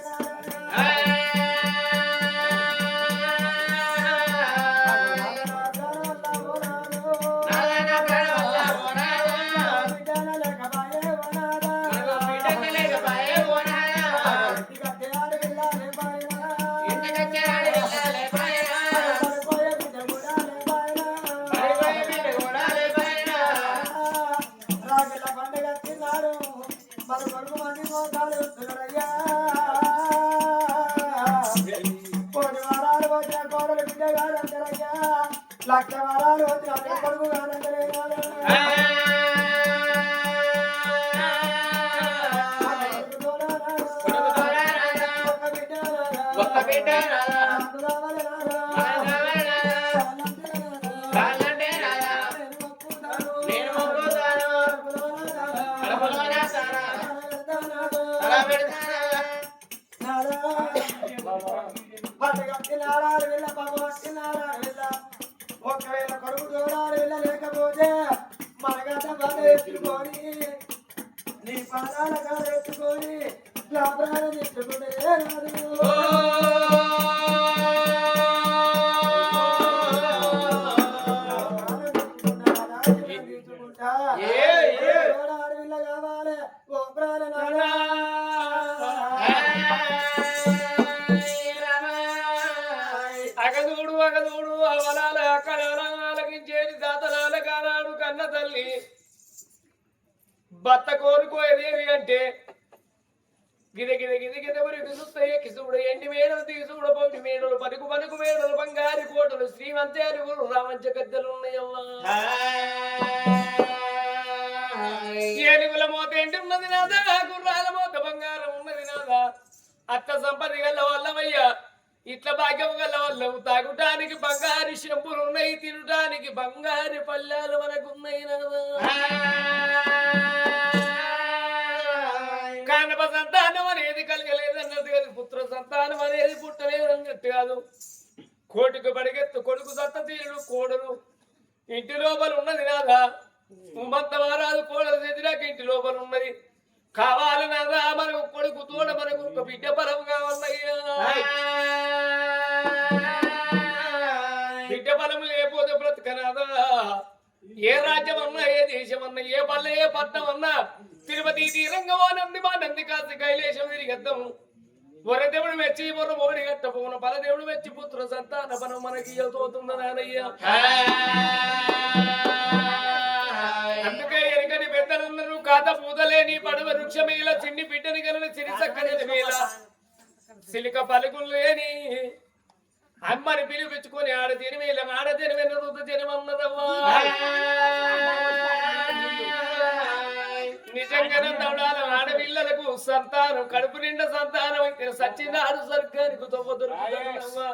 లక్ష వారాలు వచ్చిన కొడుకు ఒకవేళ కొడుకు దూరాలు వెళ్ళలేకపోతే మన గత బాధ ఎత్తుకొని నీ పాదాల కాడ ఎత్తుకొని నా ప్రాణం ఎత్తుకునే అడవిలో కావాలి ఓ ప్రాణ అగదూడు అవలాల అక్కలకించేది దాతలాల కానాడు కన్న తల్లి భర్త కోరుకోయేదేవి అంటే గిదెవరికి చూస్తాయి కిసుడు ఎండి మేడలు తీసుకుడు పొడి మేడలు పనుకు మేడలు బంగారు కోటలు శ్రీమంతాలు రామంచ గద్దెలు ఉన్నాయమ్మా ఏనుగుల మోత ఏంటి ఉన్నది నాదా గుర్రాల మోత బంగారం ఉన్నది నాదా అత్త సంపద గల్ల వల్లమయ్యా ఇట్లా భాగ్యం గల వాళ్ళు తాగుటానికి బంగారు చెంపులు ఉన్నాయి తినటానికి బంగారు పళ్ళాలు మనకున్నాయి కానప సంతానం అనేది కలగలేదన్నది కాదు పుత్ర సంతానం అనేది పుట్టలేదన్నట్టు కాదు కోటికి పడిగెత్తు కొడుకు సత్త తీరుడు కోడలు ఇంటి లోపల ఉన్నది నాదా మంత వారాలు కోడలు ఎదిరాక ఇంటి లోపల ఉన్నది కావాలన్నదా మనకు కొడుకు తోడ మనకు ఒక బిడ్డ బలం కావాలయ్యా బిడ్డ బలం లేకపోతే బ్రతకనాదా ఏ రాజ్యం అన్నా ఏ దేశం అన్నా ఏ పల్లె ఏ పట్నం అన్నా తిరుపతి తీరంగమో నంది మా నంది కాసి కైలేశం తిరిగద్దాం వరదేవుడు మెచ్చి మొర్ర మోడి కట్టపోన పరదేవుడు మెచ్చి పుత్ర సంతాన పనం మనకి అవుతుందా నానయ్య అందుకే ఎనకని పెద్దలందరూ కాత పూతలేని పడవ వృక్షమేల చిన్ని బిడ్డని గలని సిరి చక్కని వేళ సిలిక పలుకులు లేని అమ్మని పిలిపించుకొని ఆడ తినివేల ఆడ తినివేల రుద్ద తినమన్నదమ్మా నిజంగానే దౌడాల ఆడపిల్లలకు సంతానం కడుపు నిండా సంతానం అయితే సచ్చినాడు స్వర్గానికి తొవ్వ దొరుకుతుందమ్మా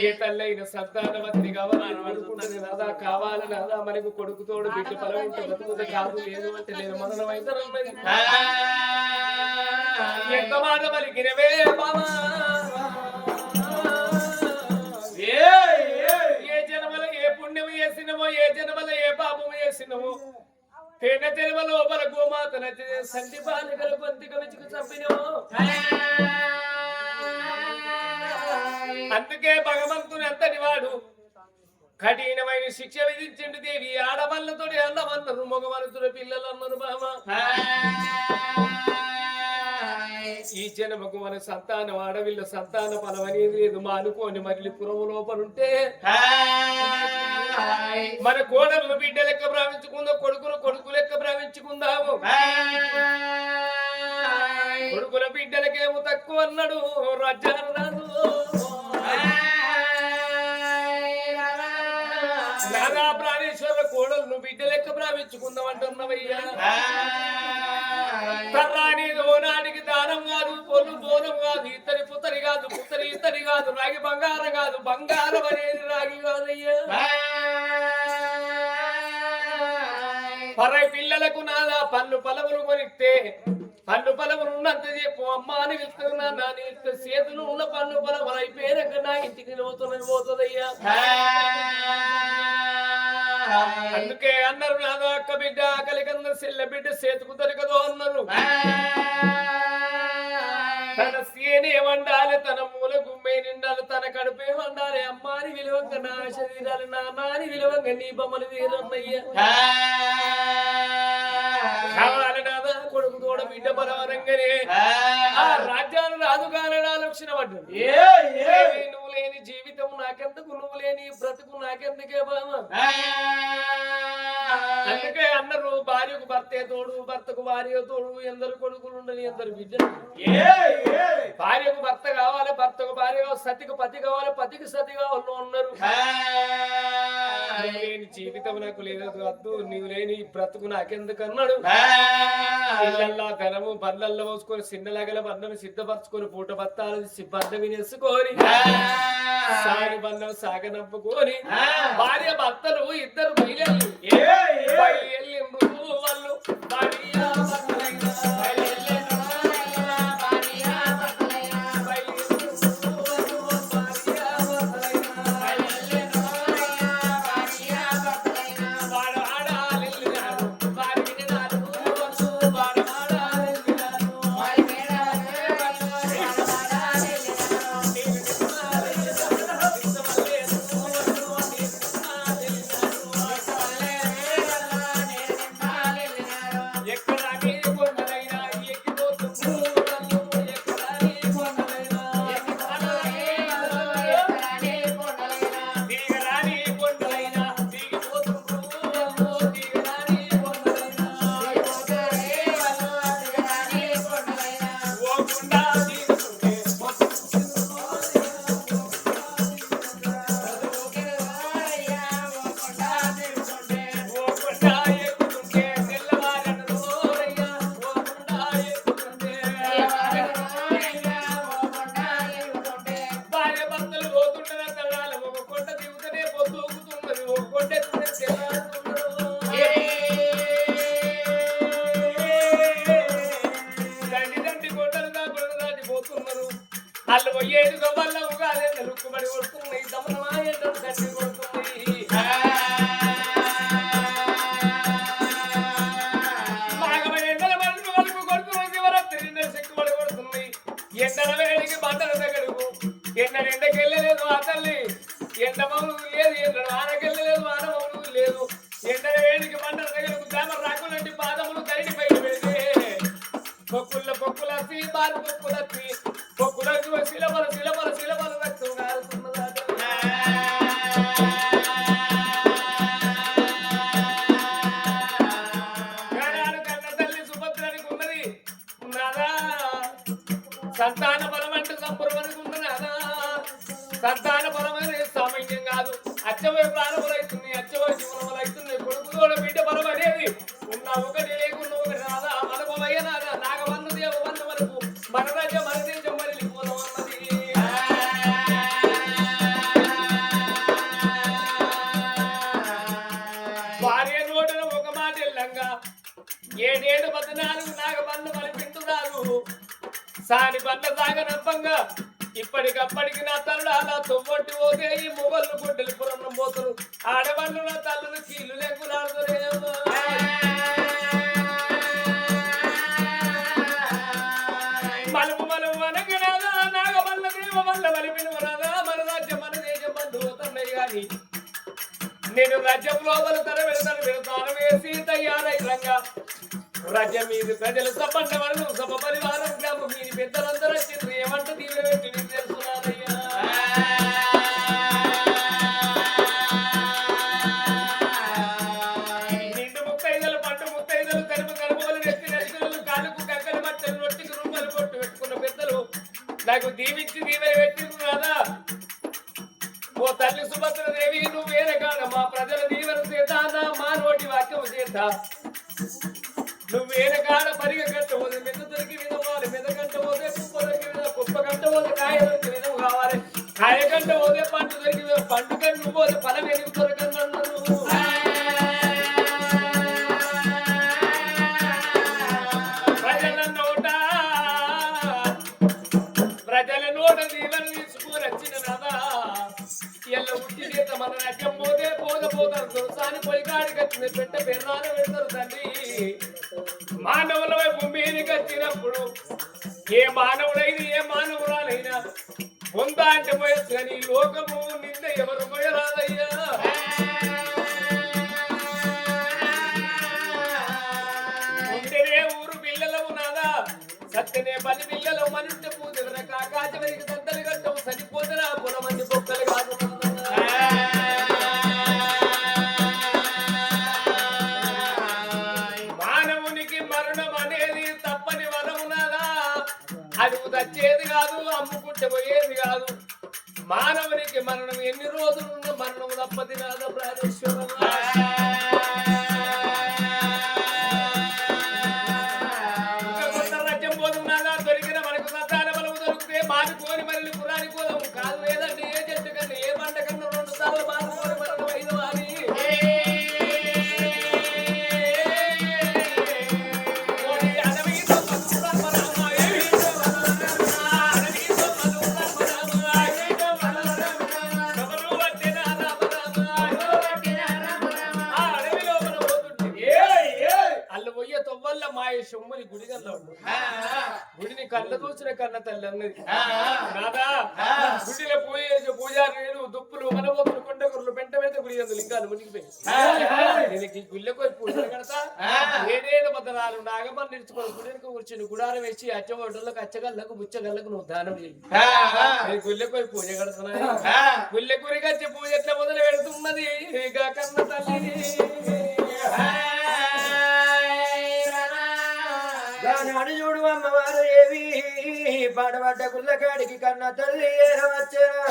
ఏ తల్లైన సంతానవతి కావాలని అనుకుంటుంది నాదా కావాలని అదా మనకు కొడుకు తోడు బిడ్డ పల ఉంటే బతుకుతే కాదు లేదు అంటే లేదు మదనం అయితే ఎంత మాట పలికినవే బామా ఏ జన్మలో ఏ పుణ్యం చేసినమో ఏ జన్మలో ఏ పాపము చేసినమో తేన జన్మలో బల గోమాత నచ్చి సంధి బాలికల పంతిక వెచుకు చంపినమో అందుకే భగవంతుని అంతటి వాడు కఠినమైన శిక్ష విధించండి దేవి ఆడవాళ్ళతో అన్నమన్నారు మగవనుతుల పిల్లలు అన్నారు బామ ఈ జన్మకు మన సంతానం ఆడవిల్ల సంతాన ఫలం అనేది లేదు మానుకోని మళ్ళీ పురము లోపలుంటే మన కోడలను బిడ్డ లెక్క భ్రమించుకుందాం కొడుకును కొడుకు లెక్క భ్రమించుకుందాము కొడుకుల బిడ్డలకేమో తక్కువ అన్నాడు రాజ్యాలు రాదు నాగా ప్రాణేశ్వర కోడలను బిడ్డ లెక్క భ్రమించుకుందాం అంటున్నవయ్యా తర్రానికి ఓనానికి దానం కాదు పొల్లు బోనం కాదు ఇతరి పుతరి కాదు పుతరి ఇతరి కాదు రాగి బంగారం కాదు బంగారం అనేది రాగి కాదయ్యా పరై పిల్లలకు నాదా పళ్ళు పలవులు కొనిస్తే పళ్ళు పలవులు ఉన్నంత చెప్పు అమ్మ అని వెళ్తున్నా నాని చేతులు ఉన్న పళ్ళు పలవులు అయిపోయాక నా ఇంటికి పోతుందయ్యా అందుకే అన్నారు నాదో అక్క బిడ్డ కలికన్న సెల్ల బిడ్డ చేతుకు దొరకదు అన్నారు తన సీనే వండాలి తన మూల గుమ్మే నిండాలి తన కడుపే వండాలి అమ్మాని విలువంగా నా శరీరాలు నాని విలువంగా నీ బొమ్మలు వీరన్నయ్యా కావాలి నాదా కొడుకు తోడ బిడ్డ బలవరంగానే ఆ రాజ్యాలు రాదుగానే ఆలోచన పడ్డది నువ్వు లేని జీవితం నాకెందుకు నువ్వు లేని బ్రతుకు నాకెందుకే బామ అందుకే అన్నారు భార్యకు భర్తే తోడు భర్తకు భార్య తోడు ఎందరు కొడుకులు ఉండని ఎందరు బిడ్డలు భార్యకు భర్త కావాలి భర్తకు భార్య కావాలి సతికి పతి కావాలి పతికి సతి కావాలి అన్నారు లేని జీవితం నాకు లేదు వద్దు నీవు లేని బ్రతుకు నాకెందుకు అన్నాడు ఇళ్ళల్లో ధనము బండ్లల్లో పోసుకొని చిన్నలగల బంధం సిద్ధపరచుకొని పూట బత్తాలు బంధం వినేసుకొని సాగి బంధం సాగనంపుకొని భార్య భర్తలు ఇద్దరు బయలు వాళ్ళు భార్య వాళ్ళు పోయేది గొప్పల్లో ఉగాది లుక్కుబడి కొడుతున్నాయి దమనమాయడం గట్టి కొడుతున్నాయి మాగమైన ఎండల మనుషులు వరకు కొడుతున్నాయి శివరాత్రి సిక్కుబడి కొడుతున్నాయి ఎండల వేడికి బండల దగ్గరకు ఎండకెళ్ళలేదు ఆ తల్లి ఎండ మౌలు లేదు ఎండ వానకెళ్ళలేదు వాన మౌలు లేదు ఎండల వేడికి బండల దగ్గరకు గ్రామ రాకులంటి పాదములు తరిగి బయట పెడితే పొక్కులచ్చి బాలు పొక్కులచ్చి పొక్కులచ్చి శిలబల రక్తం కారుతున్నదాట కన్న తల్లి సుభద్రానికి ఉన్నది నాదా సంతాన బలం అంటే సంపూర్ణానికి ఉన్నది నాదా సంతాన బలం అనేది సామాన్యం కాదు అచ్చవై ప్రాణములు అవుతుంది అచ్చవై జీవనములు అవుతుంది కొడుకు కూడా బిడ్డ బలం అనేది ఉన్న ఒకటి లేకున్న ఒకటి నాదా అనుభవయ్య నాదా నాగవన్ను దేవవన్ను వరకు మన రాజ్యం మన దేశం మరి వెళ్ళిపోదాం అన్నది భార్య నోటిన ఒక మాట వెళ్ళంగా 7 14 నాగవన్ను మరి పింటున్నారు సాని బండ సాగనంపంగా ఇప్పటికప్పటికి నా తల్లు అలా తొవ్వొట్టి పోతే ఈ మొగళ్ళు గుడ్డలు పురం పోతారు ఆడవాళ్ళు నా తల్లులు కీళ్ళు లెంకులాడుతారేమో మలుపు అనగరాదా నాగవల్ల దేవ వల్ల వలిపిన రాదా మన రాజ్యం మన దేశం బంధు పోతున్నాయి కానీ నేను రాజ్యం లోపల పెడతాను వేసి తయారై రంగా రాజ్యం మీద ప్రజలు సపండ వాళ్ళు సభ పరివారం గ్రామం మీది పెద్దల నాకు దీవించి దీవెన పెట్టింది కదా ఓ తల్లి సుభద్రదేవి నువ్వు వేరే కాడ మా ప్రజల దీవెన చేత మా నోటి వాక్యం చేత నువ్వు వేరే కాడ పరిగ కంట పోతే మెద దొరికి విధవాలి మెద కంట పోతే కుప్ప దొరికి విధ కుప్ప కంట పోతే కాయ దొరికి విధం కావాలి కాయ కంట పోతే పండు దొరికి పండు కంట పోతే ఫలం ఎందుకు దొరకన్నాను ప్రజల నోట దీవెన తీసుకుని వచ్చిన నాదా ఎల్ల ఉట్టి చేత మన రాజ్యం పోతే పోతారు దొరసాని పొలికాడికి వచ్చింది పెట్ట పెర్రాలు పెడతారు తల్లి మానవుల వైపు మీదికి వచ్చినప్పుడు ఏ మానవుడైనా ఏ మానవురాలైనా పొందా అంటే పోయొచ్చు కానీ ఈ లోకము నింద ఎవరు పోయరాదయ్యా ఉంటేనే ఊరు పిల్లలము నాదా సత్తనే పని పిల్లలు మనుంటే పూజన కాకాచవరికి సంతలు కట్టం సరిపోతరా పొలమంది పొక్కలు కాదు మానవునికి మరణం అనేది తప్పని వరము నాదా అది తెచ్చేది కాదు అమ్ముకుంటే పోయేది కాదు మానవునికి మరణం ఎన్ని రోజులున్న మరణం తప్పది నాదా ప్రాణేశ్వర మానుకోని మళ్ళీ పురాణి కోలం కాదు లేదండి ఏ చెట్టు కన్నా ఏ పంట కన్నా 2 సార్లు మానుకోని మరణం ఐదు అని అల్లు పోయే తొవ్వల్ల మాయ సొమ్ముని గుడిగల్లో గుడిని కళ్ళ చూసిన కన్న తల్లి అన్నది నాదా గుడిలో పూజారులు దుప్పులు మనబోతులు కొండగురులు పెంట మీద గుడి అందు లింగాలు మునిగిపోయి నేను గుళ్ళకు పూజ కడతా ఏడేడు బద్దనాలు నాగమని నిలుచుకొని గుడికి కూర్చుని గుడారం వేసి అచ్చగొడ్డలకు అచ్చగల్లకు బుచ్చగల్లకు నువ్వు దానం చేయి నేను గుళ్ళకు పూజ కడుతున్నా గుళ్ళ గురికి వచ్చి పూజ ఎట్లా మొదలు పెడుతున్నది కన్న తల్లి నాడు చూడు అమ్మవారు ఏవి పడబడ్డ గుల్లకాడికి కన్న తల్లి ఏరవచ్చేనా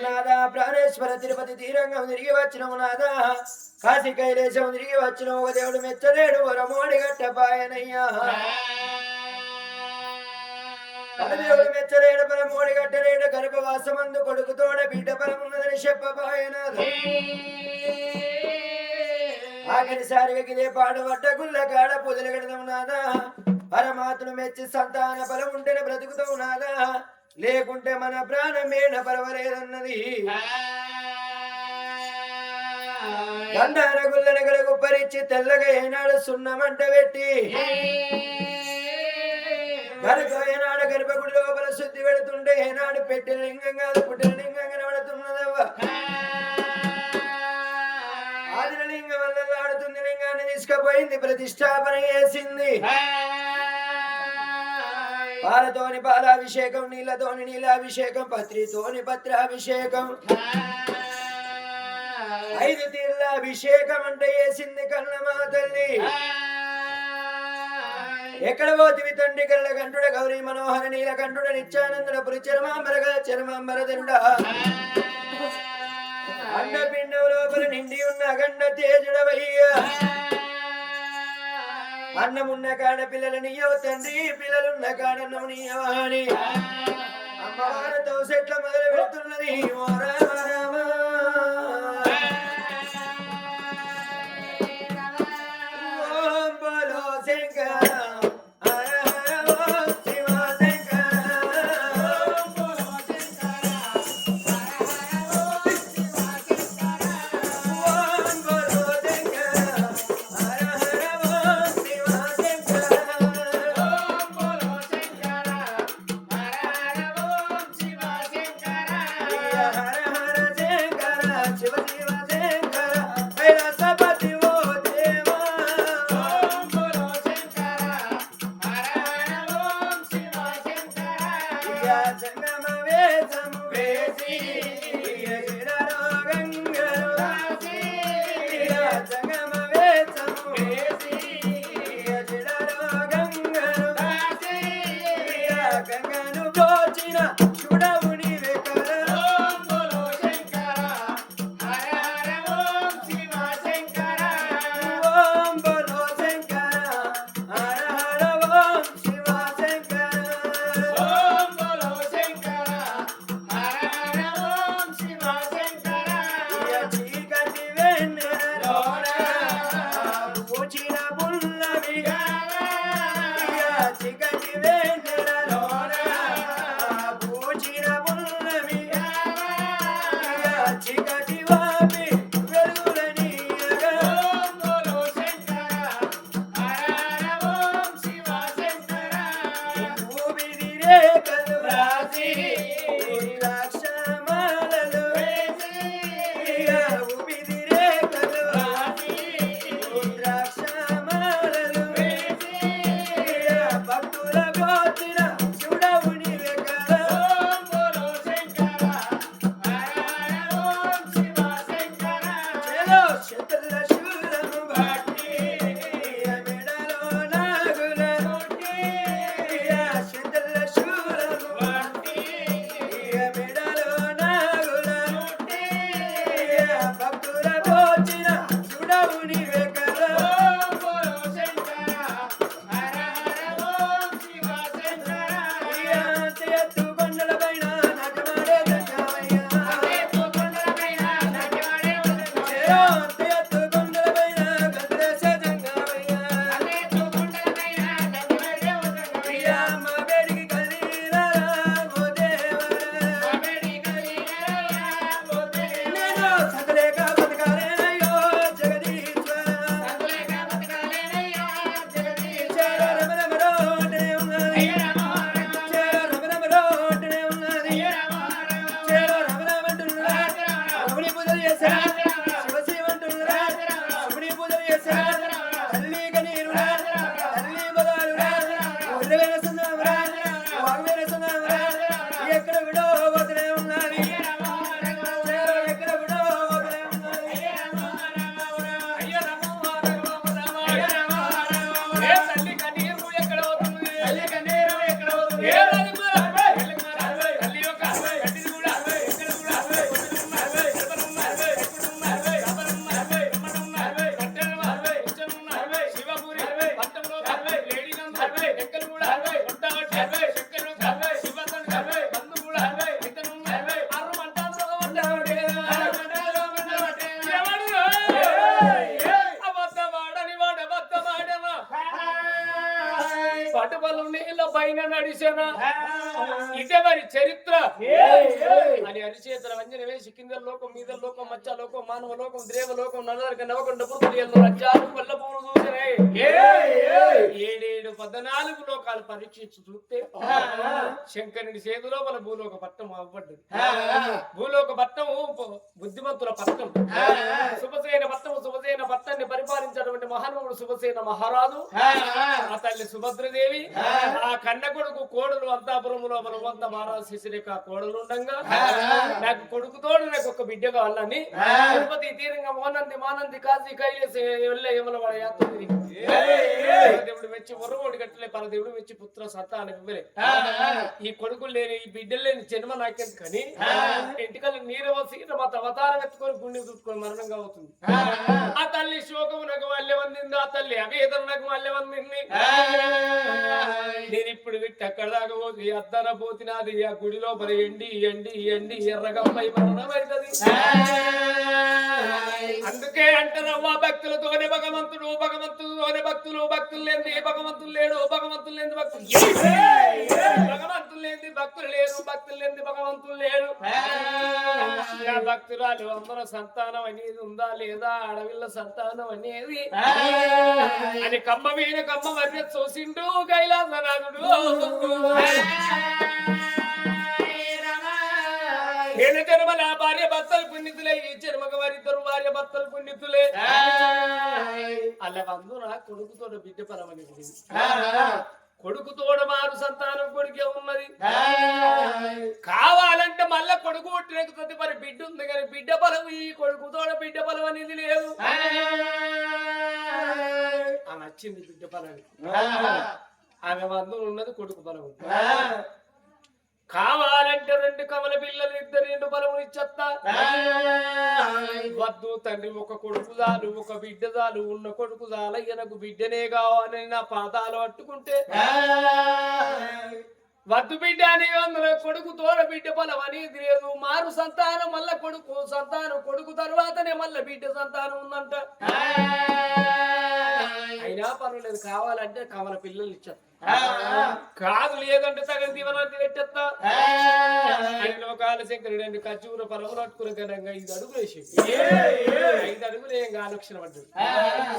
నాదా ప్రాణేశ్వర తిరుపతి తీరంగం తిరిగి వచ్చినము నాదా కాశీ కైలేశం తిరిగి వచ్చిన ఒక దేవుడు మెచ్చలేడు వరమోడి గట్టపాయనయ్యా దేవుడు మెచ్చలేడు పరమోడి గట్టలేడు గర్భవాసమందు కొడుకుతోడ బిడ్డ పరమున్నదని చెప్పపాయనాదు ఆఖరిసారిగా ఇదే పాడుబడ్డ గుళ్ళ కాడ పూజలు కడదాం నాదా పరమాత్మను మెచ్చి సంతాన ఫలం ఉంటేనే బ్రతుకుతావు నాదా లేకుంటే మన ప్రాణం మేడ పర్వాలేదన్నది గంధార గుళ్ళని గల గుప్పరిచ్చి తెల్లగా ఏనాడు సున్నమంట పెట్టి గనుక ఏనాడు గర్భగుడి లోపల శుద్ధి పెడుతుంటే ఏనాడు పెట్టిన లింగం కాదు పుట్టిన లింగం కనబడుతున్నదవ్వ ఆదిలింగం వల్ల ఆడుతుంది లింగాన్ని తీసుకుపోయింది ప్రతిష్టాపన చేసింది పాలతోని పాలాభిషేకం నీళ్ళతోని నీలాభిషేకం పత్రితోని పత్రాభిషేకం 5 తీర్ల అభిషేకం అంటే చేసింది కన్నమా తల్లి ఎక్కడ పోతివి తండ్రి కళ్ళ కంఠుడ గౌరీ మనోహర నీలకంఠుడ నిత్యానందుడ పురి చర్మాంబరగా చర్మాంబరదండ అండపిండం లోపల నిండి ఉన్న అఖండ తేజుడవయ్యా అన్నమున్న కాడ పిల్లలు నీయవ తండ్రి పిల్లలున్న కాడన్నము నీయవాణి అమ్మవారితో సెట్ల మొదలు పెడుతున్నది ఓ రామ రామ ఓం బలో శంకర హర హర పటుబలు నీళ్ళ పైన నడిచిన ఇదే మరి చరిత్ర అని అరిచేతల వంజన వేసి కింద లోకం మీద లోకం మచ్చ లోకం మానవ లోకం దేవ లోకం నల్లరక నవకొండ పురుషులు రజ్జాలు పల్ల పూలు చూసినాయి 14 లోకాలు పరీక్షించి చూస్తే శంకరుడి చేతిలో మన భూలోక పట్టం అవ్వబడ్డది. భూలోక పట్టం బుద్ధిమంతుల పట్టం, శుభసేన పట్టం. శుభసేన పట్టాన్ని పరిపాలించినటువంటి మహానుభుడు శుభసేన మహారాజు, ఆ తల్లి సుభద్రదేవి, ఆ కన్న కొడుకు కోడలు అంతాపురంలో మనం అంత మహారాజు శిశురేఖ కోడలు ఉండగా నాకు కొడుకుతోడు నాకు ఒక బిడ్డ కావాలని తిరుపతి తీరంగా మానంది కాశీ కైలేసి వెళ్ళే యమల వాడ యాత్ర దేవుడు మెచ్చి ఉర్రగోడి కట్టలే పరదేవుడు మెచ్చి పుత్ర సంతానం ఇవ్వలే. ఈ కొడుకులు లేని ఈ బిడ్డలు లేని జన్మ నాకెంత కానీ ఇంటికల్లా నీరవసి మా అవతారం ఎత్తుకొని గుండె చుట్టుకొని మరణంగా అవుతుంది. ఆ తల్లి శోకము నాకు మల్లెవందింది, ఆ తల్లి అవేదన నాకు మల్లెవందింది. నేను ఇప్పుడు విట్టి అక్కడ దాకా పోతే అద్దన పోతినాది ఆ గుడి లోపల ఎండి ఎండి ఎండి ఎర్రగంపై మరణం అవుతుంది. అందుకే అంటారవ్వా భక్తులతోనే భగవంతుడు, భగవంతులతోనే భక్తులు, భక్తులు లేని భగవంతులు లేడు, భగవంతులు లేని భక్తులు, భగవంతులు లేని భక్తులు లేరు, భక్తులు లేని భగవంతులు లేడు. భక్తురాలు అమ్మల సంతానం అనేది ఉందా లేదా, అడవిల్ల సంతానం అనేది అని కమ్మ మీద కమ్మ మధ్య చూసిండు కైలాసనాథుడు. ఏడు జన్మల భార్య భర్తలు పుణ్యతులే, ఈ జన్మక వారిద్దరు భార్య భర్తలు పుణ్యతులే. అలా వందున కొడుకుతోడ బిడ్డ పరమని కొడుకుతోడ మారు సంతానం కొడుకే ఉన్నది. కావాలంటే మళ్ళా కొడుకు పుట్టినది మరి బిడ్డ ఉంది కానీ బిడ్డ బలం ఈ కొడుకుతోడ బిడ్డ బలం అనేది లేదు. ఆమె వచ్చింది బిడ్డ బలం, ఆమె వందులు ఉన్నది కొడుకు బలం. కావాలంటే 2 కమల పిల్లలు 2 బలములు ఇచ్చత్తా. వద్దు తండ్రి, ఒక కొడుకు చాలు, ఒక బిడ్డ చాలు, ఉన్న కొడుకు చాలు, ఈయనకు బిడ్డనే కావాలని నా పాదాలు పట్టుకుంటే వద్దు బిడ్డ అని అందులో కొడుకు తోడ బిడ్డ బలం అనేది లేదు. మారు సంతానం మళ్ళా కొడుకు సంతానం, కొడుకు తర్వాతనే మళ్ళా బిడ్డ సంతానం ఉందంట. అయినా పర్వాలేదు, కావాలంటే కమల పిల్లలు ఇచ్చత్తా. కాదు లేదంటే తగిన దీవనాన్ని పెట్టేస్తా. లోకాల శంకరుడు ఖర్జూర పరములు పట్టుకుని ఘనంగా 5 అడుగులు వేసి 5 అడుగులు ఏం ఆలోచన పడ్డది.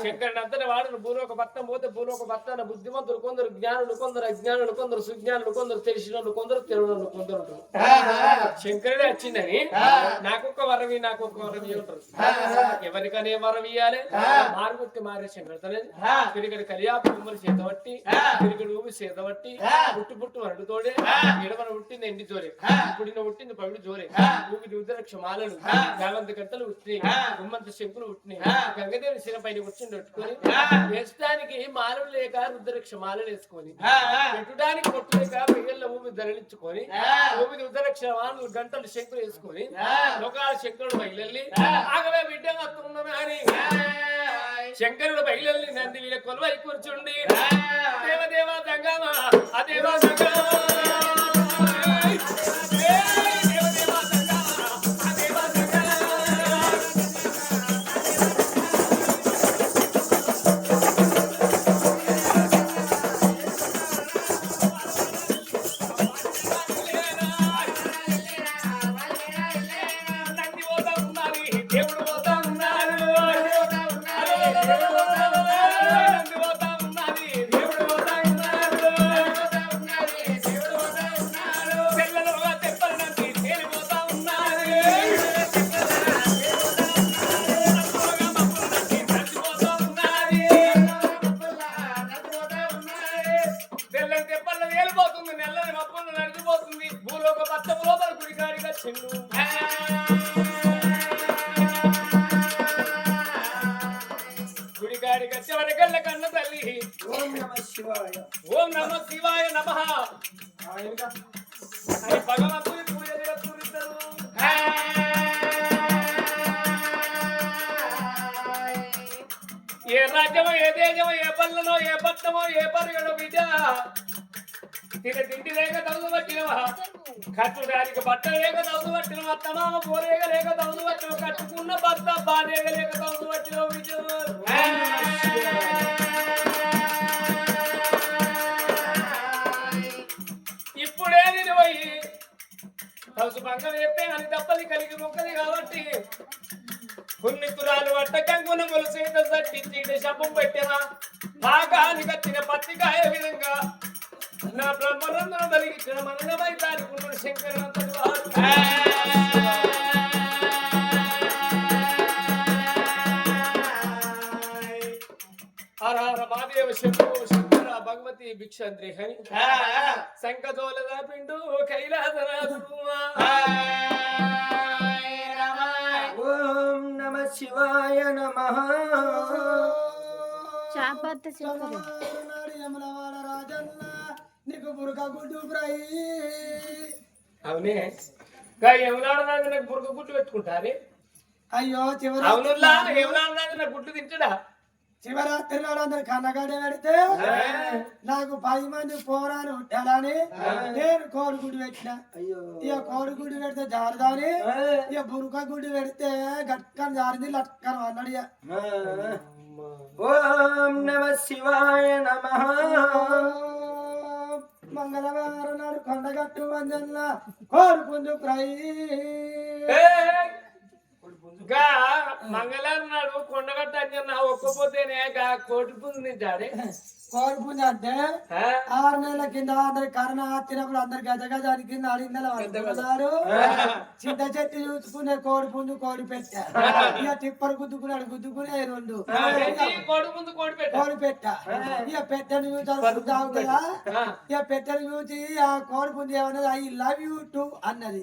శంకరుడు అంతనే వాడు భూలోక పట్టం పోతే భూలోక పట్టాన బుద్ధిమంతులు కొందరు, జ్ఞానులు కొందరు, అజ్ఞానులు కొందరు, సుజ్ఞానులు కొందరు, తెలిసిన కొందరు, తెలియని కొందరు ఉంటారు. శంకరుడే వచ్చిందని నాకొక్క వరవి నాకొక్క వరవి ఉంటారు. ఎవరికనే వరం ఇయ్యాలి, మారుబుట్టి మారే శంకరుడు తిరిగడి కలియాపు గుమ్మలు చేత పట్టి తిరిగడి ఊపి చేత పట్టి పుట్టు పుట్టు అడుగుతోడే ఎడమన పుట్టింది ఎండి జోరే, పుడిన పుట్టింది పగుడు జోరే, ఊపిది ఉదరక్ష మాలలు, గావంత గంటలు పుట్టినాయి, గుమ్మంత శంకులు పుట్టినాయి. గంగదేవి శిల పైన కూర్చుని పెట్టుకొని వేసడానికి మాలలు లేక రుద్రక్ష మాలలు వేసుకొని పెట్టడానికి పొట్టు లేక పెళ్ళ ఊపి ధరలించుకొని ఊపిది ఉదరక్ష మాలలు గంటలు శంకులు వేసుకొని లోకాల శంకరుడు బయలెళ్ళి ఆగవే బిడ్డ వస్తున్నాను అని శంకరుడు బయలెళ్ళి నంది వీళ్ళ కొలువై కూర్చుండి దేవదేవ సంగమా అదేవా సంగమా గుడికాడికి వచ్చేవరకల్ల కన్న తల్లి ఓం నమ శివాయ, ఓం నమ శివాయ నమః అని భగవంతుని పూజ చేస్తున్నారు. ఏ రాజ్యమో ఏ దేశమో ఏ పల్లెనో ఏ పట్టమో ఏ పరుగడో బిడ్డ తిండి లేక తగుదు పట్టినవా కట్టుడానికి బట్ట లేక తగుదు పట్టినవా తమామ పోరేగ లేక తగుదు పట్టిన కట్టుకున్న భర్త బాధేగ లేక తగుదు పట్టిన ఇప్పుడే నేను పోయి పసు పంకం చెప్పే అని తప్పది కలిగి మొక్కది కాబట్టి కొన్ని కురాలు పట్ట కంగునములు సీత సట్టించి శపం పెట్టినా భాగాన్ని కత్తిన పత్తికాయ విధంగా నా బ్రహ్మరంధ్రం కలిగించిన మననమై తారుకున్న శంకరంతటి వాడు హర హర మహాదేవ శంభో శంకర భగవతి భిక్షంద్రి హని శంఖదోలద పిండు కైలాసనాథుడు ఓం నమ శివాయ నమః చాపత్త చెప్పు యమలవాడ రాజన్న నీకు బురక గుడ్డు ఫ్రై అవునే ఏమన్నాడు నాకు బురక గుడ్డు పెట్టుకుంటారు అయ్యో అవునులా ఏమన్నాడు నాకు గుడ్డు తింటాడా శివరాత్రి నాడు అందరు కన్నగడ్డ పెడితే నాకు 10 మంది పోరాని ఉంటాడని నేను కోడిగుడ్డు పెట్టిన ఇక కోడిగుడ్డు పెడితే జారదాని ఇక బురక గుడ్డు పెడితే గట్కని జారింది లట్కను అన్నాడు ఇక. ఓం నమ శివాయ నమః మంగళవారం నాడు కొండగట్టు మంజన్న కోరుకుందు ఫ్రై మంగళవారం నాడు కొండగట్ట అంజన్న ఒక్కపోతేనే కోటి పుంజు తింటాడే కోడిపుంజ అంటే 6 నెలల కింద అందరి కరోనా వచ్చినప్పుడు అందరు గజ గజాని కింద అడిగినాడు చింత చెట్టు చూసుకునే కోడిపుంజు కోడి పెట్ట ఇక టిప్పర్ గుద్దుకున్నాడు గుద్దుకునే 2 కోడి పెట్ట ఇక పెట్టని చూసి తాగుతుందా ఇక పెట్టని చూసి ఆ కోడిపుంజు ఏమన్నది ఐ లవ్ యూ టు అన్నది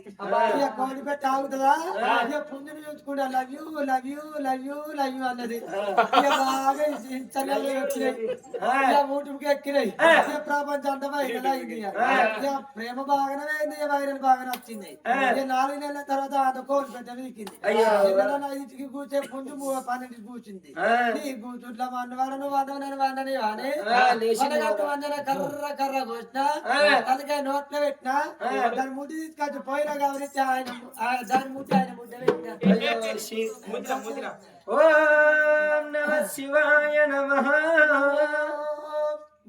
ఇక కోడి పెట్ట ఆగుతుందా ఇక పుంజుని చూసుకుంటే love you love you love you love you అన్నది ఇక బాగా వచ్చినాయి ఊటికి ఎక్కినాయి ప్రపంచం అంతా వైరల్ అయింది ప్రేమ బాగానే అయింది వైరల్ బాగానే వచ్చింది 4 నెలల తర్వాత అంత కోడి పెద్ద వీకింది 5కి కూర్చే పుంజు 12కి కూర్చుంది నీ కూర్చుంట్ల వండవాడ నువ్వు వందనే వండని అని వందన కర్ర కర్ర కోసిన అందుకే నోట్లో పెట్టినా దాని ముడ్డి తీసుకొచ్చి పోయినా కాబట్టి ఆయన దాని ముడ్డి ఆయన ముడ్డ పెట్టిన ఓం నమ శివాయ నమః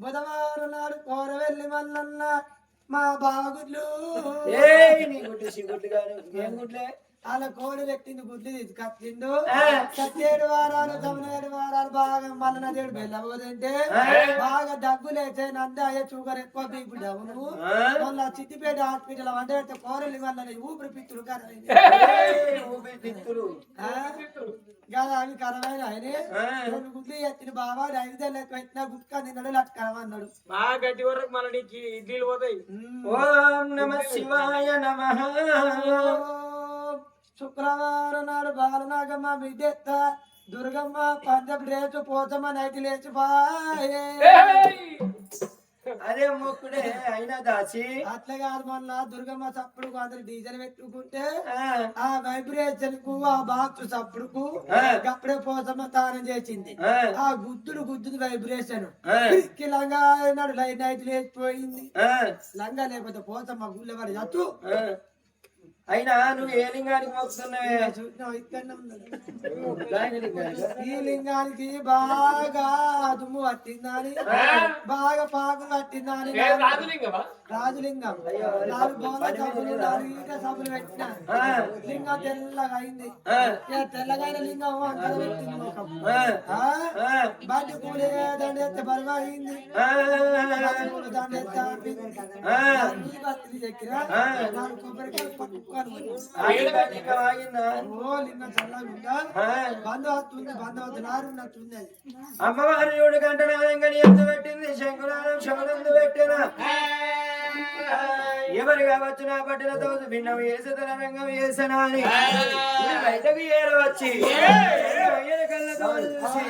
బుధవారం నాడు కోరవెల్లి మల్లన్న మా బాగుడ్లు నీ గుడ్లు సిగుడ్లు కాదు ఏం గుడ్లే అలా కోడి పెట్టింది గుడ్లు తీసుకొచ్చిండు 7 వారాలు 9 వారాలు బాగా మల్లన దేవుడు బెల్లబోదంటే బాగా దగ్గు లేచే నంద అయ్యే షుగర్ ఎక్కువ బీపీ డౌను మొన్న చిట్టిపేట హాస్పిటల్ వంట పెడితే కోరలి వల్ల ఊపిరి పిత్తులు కదా అవి కరమైన ఆయన 2 గుడ్లు ఎత్తిన బాబా 5 లెక్క పెట్టినా గుట్కా తిన్నాడు లట్కరమన్నాడు బాగా గట్టి వరకు మన నీకు ఇడ్లీలు పోతాయి ఓం నమ శివాయ నమః శుక్రవారం నాడు బాలనాగమ్మ బిడ్డెత్త దుర్గమ్మ పంజబ్ లేచు పోచమ్మ నైట్ లేచి అదే మొక్కుడే అయినా దాచి అట్లా కాదు మొన్న దుర్గమ్మ చప్పుడుకు అందరు డీజల్ పెట్టుకుంటే ఆ వైబ్రేషన్ కు ఆ బాక్స్ చప్పుడుకు అప్పుడే పోచమ్మ తానం చేసింది ఆ గుద్దుడు వైబ్రేషన్ లంగా అయినాడు నైట్ లేచిపోయింది లంగా లేకపోతే పోచమ్మ గుళ్ళ వాడి చత్తు అయినా నువ్వు ఏ లింగానికి మొక్కుతున్నావే ఈ లింగానికి బాగా దుమ్ము పట్టిందని బాగా పాకు పట్టిందని రాజులింగం 4 బోల సబ్బులు 4 ఈట సబ్బులు పెట్టిన లింగం తెల్లగా అయింది తెల్లగైన లింగం అక్కడ పెట్టింది ముఖం బండి పూలే దండ ఎత్తే బరువు అయింది దండ ఎత్తి ఎక్కిన 4 కొబ్బరికాయలు పట్టుకొని అమ్మవారి 7 గంటల నాదంగని ఎంత పెట్టింది శంకునాథం శవనందు పెట్టిన ఎవరు కావచ్చు నా పట్టిన తోదు భిన్నం వేసతన రంగం వేసనా అని బయటకు ఏరవచ్చి కళ్ళతో చూసి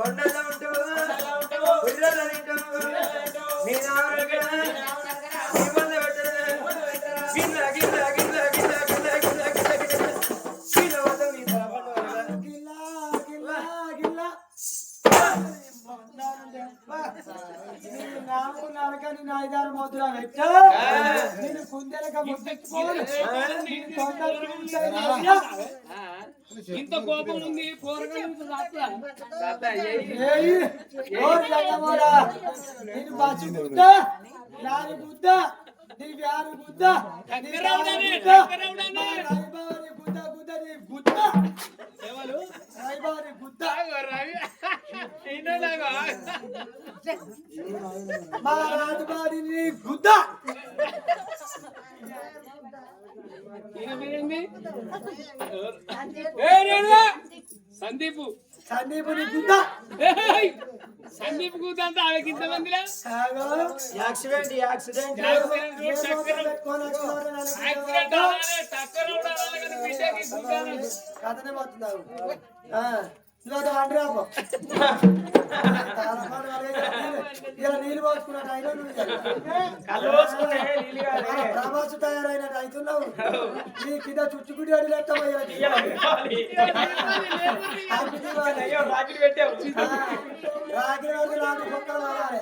కొండల్లో ఉంటావు ఉర్రలో తింటావు నీ నావరగా నీ వంద పెట్టరా గిల్ల గిల్ల గిల్ల గిల్ల గిల్ల గిల్ల గిల్ల గిల్ల గిల్ల వద్ద నీ తలపండు గిల్లా గిల్లా గిల్లా నేను నాకు నరకని నా ఐదారు ముద్ర పెట్టా నేను కుందెలక ముద్దెట్టుకోను ఇంత కోపం ఉంది నేను బస్సు గుద్ద నాని గుద్ద నీ వ్యాని గుద్ద గుద్ద గుద్ద నీ గుద్ద రాయిబారి గుద్ద మా రాజుబారి నీ గుద్ద సందీప్ సందీప్ నీ గుద్ద సందీప్ కూతంతా ఆమెకి ఇంతమందిలా యాక్సిడెంట్ యాక్సిడెంట్ కథనే పోతున్నావు ఇలా వండి రాబో ఇలా నీళ్ళు పోసుకున్నట్టు అయినా నువ్వు ప్రభాసు తయారైనట్టు అవుతున్నావు నీ కింద చుచ్చుకుడి అడి లెక్క రాగిన వరకు నాకు పక్కన వాడాలి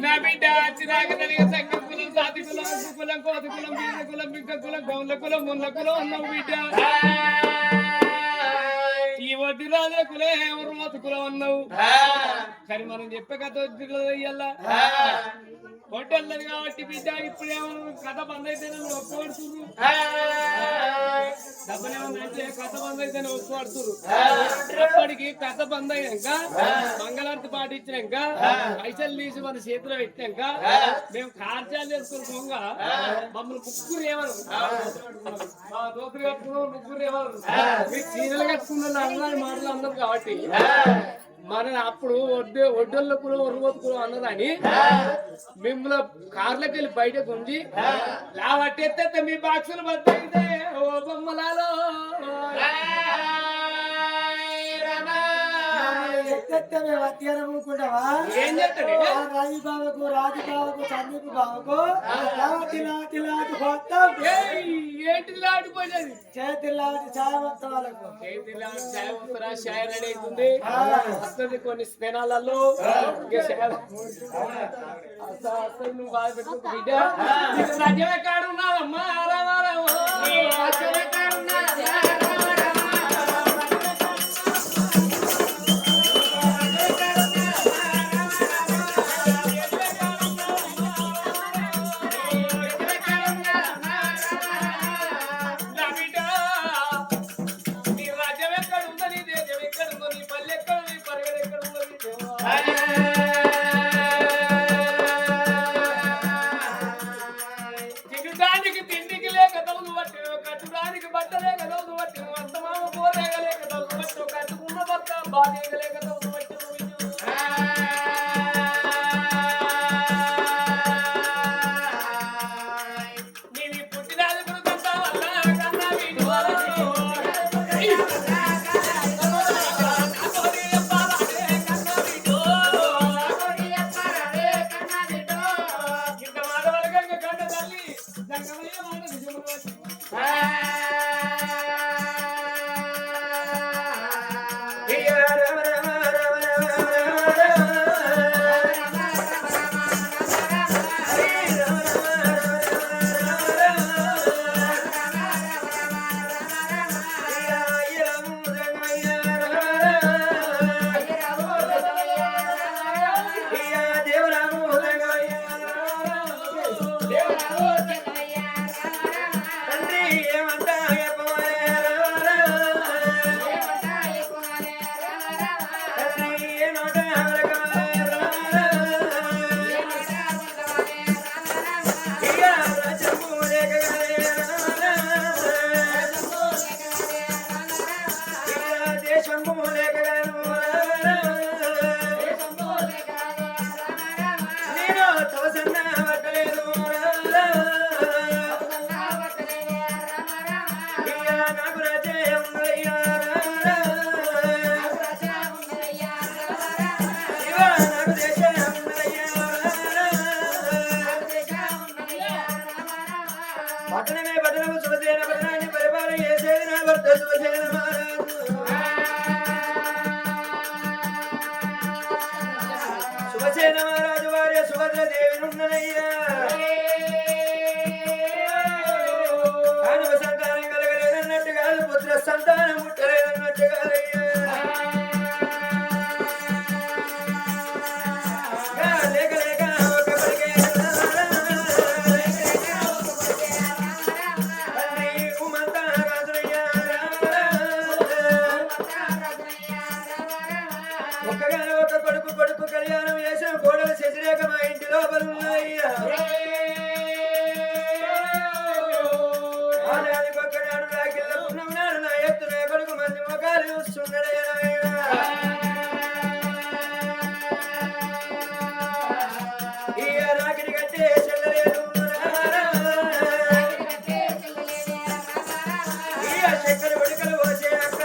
నా బిడ్డ వచ్చినాక తనకి సంఘం కులం సాతి కులం ఉప్పు కులం కోతి కులం బీద కులం బిక్క కులం గౌన్ల కులం ముళ్ళ కులం అన్నావు బిడ్డ ఈ వడ్డీ రాజుల కులే ఎవరు మోత కులం అన్నావు కానీ మనం చెప్పే కథ వడ్డీలా వడ్డల్లది కాబట్టి బిడ్డ ఇప్పుడు ఏమన్నా కథ బంద్ అయితే ఒప్పుపడుతున్నారు డబ్బులేమన్నా కథ బంద్ అయితే ఒప్పుపడుతున్నారు అప్పటికి కథ బంద్ అయినాక మంగళారతి పాటించినాక పైసలు తీసి మన చేతిలో పెట్టాక మేము కార్యాలు చేసుకుని పోంగ మమ్మల్ని ముగ్గురు ఏమను మా దోతులు కట్టుకున్న ముగ్గురు ఏమను మీరు చీరలు కట్టుకున్న అన్నారు మాటలు అన్నారు కాబట్టి మన అప్పుడు ఒడ్డోళ్ళ కులం ఒరుగోతు కులం అన్నదని మిమ్మల్ని కార్లోకి వెళ్ళి బయటకు ఉంచి లావట్టేస్తే మీ బాక్సులు బద్దయితే ఓ బొమ్మలాలో ఏం చేస్తాడు రాజు బావకు రాజు బావకు సందీప్ బావకు ఏంటిది లాడిపోయేది చేతి లాంటి చాయ మొత్తం వాళ్ళకు షాయ రెడీ అవుతుంది వస్తుంది కొన్ని స్థానాలలో నువ్వు బాధ పెట్టుకుంటు బిడ్డ రాజ్యం ఎక్కడ ఉన్నావమ్మా తినడానికి తిండికి లేక తౌలు పట్టిన కట్టుడానికి బట్ట లేక తౌలు పట్టిన అత్తమామ పోలేక లేక తౌలు పట్టు కట్టుకున్న భర్త బాధేక లేక తౌలు పట్టిన నీవి పుట్టినాది పుడుతుంటా వల్ల కన్నా వీటి రామ పట్టణము శుభసేన పట్టణాన్ని పరిపాలన చేసేది నా భర్త శుభసేన మహారాజు. శుభసేన మహారాజు వారి సుభద్ర దేవి ఉన్నదయ్యా. కానుక సంతానం కలగలేదన్నట్టు కాదు, పుత్ర సంతానం ముట్టలేదన్నట్టు కాదయ్యా. లేక లేక ఒక కొడుకే తండ్రి ఉమంతా రాజులయ్యా. ఒక్కగానే ఒక కొడుకు కళ్యాణం చేసిన కోడలు శశిరేఖ మా ఇంటి లోపల ఉన్నాయ్యా. ఆనానికి ఒక్కనాడు రాకిళ్ళ పున్నన్నాడు నా ఎత్తు నా కొడుకు మంది మొగాలు చూస్తున్నాడే నాయనా. ఈ రాకిడి కట్టే చెల్లలేదు ఈ శంకర ఉడికలు పోసే అక్క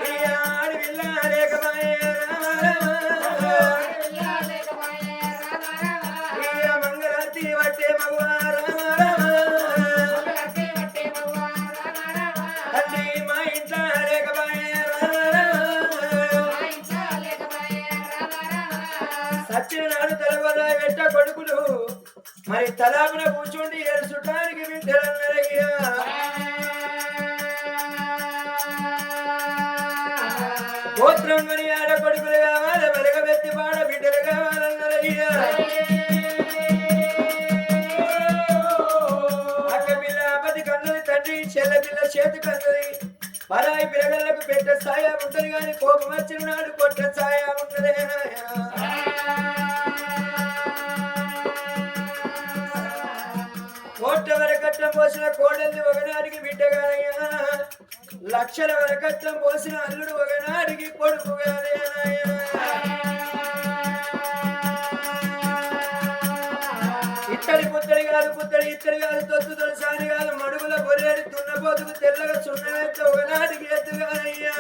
ఈ ఆడవిల్ల లేకమాయే ఈ మంగళార్తి వట్టే మగవారా తల్లి మా ఇంట్లో లేకమాయే సత్యనాడు తలవల్ల వెంట కొడుకులు మరి తలాపున కూర్చుండి ఏడుచుటానికి బిడ్డలన్నరయ్యా. గోత్రం కొని ఆడ కొడుకులు కావాలి, వెలగబెత్తి పాడ బిడ్డలు కావాలన్నరయ్యా. అక్క పిల్ల పది కన్నది తండ్రి, చెల్ల పిల్ల చేతి కన్నది. పరాయి పిల్లగళ్ళకు పెట్ట ఛాయ ఉంటది గాని కోపం వచ్చిన నాడు కొట్ట ఛాయ ఉన్నదే. కోట్ల వరకట్నం పోసిన కోడల్ని ఒకనాడికి బిడ్డగానయ్యా. లక్షల వరకట్నం పోసిన అల్లుడు ఒకనాడికి కొడుకుగానయ్యా. ఇత్తడి పుత్తడి కాదు, పుత్తడి ఇత్తడి కాదు, తొత్తు తొలసాని కాదు, మడుగుల బొరేడి తున్నపోతుకు తెల్లగా సున్నవేత్త ఒకనాటికి ఎత్తుగానయ్యా.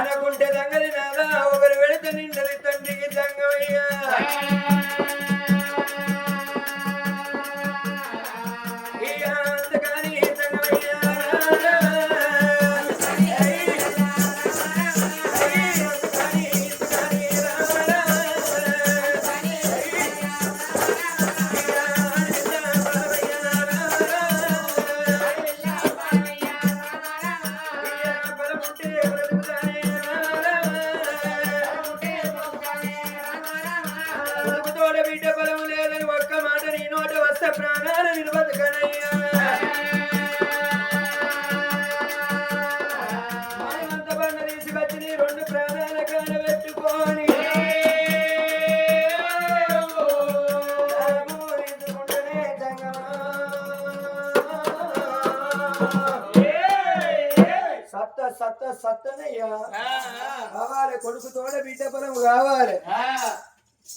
అనుకుంటే దంగది నాదా, ఒకరు వెళితే నిండది తండ్రికి దంగమయ్యా. బిడ్డ బలం లేదని ఒక్క మాట నీ నోట వస్తే ప్రాణాలు నిలబతకనయ్యా. మనమంత బండ తీసుకొచ్చి నీ రెండు ప్రాణాల కాడ పెట్టుకొని సత్తనయ్యా. కావాలి కొడుకు తోడ బిడ్డ బలం కావాలి.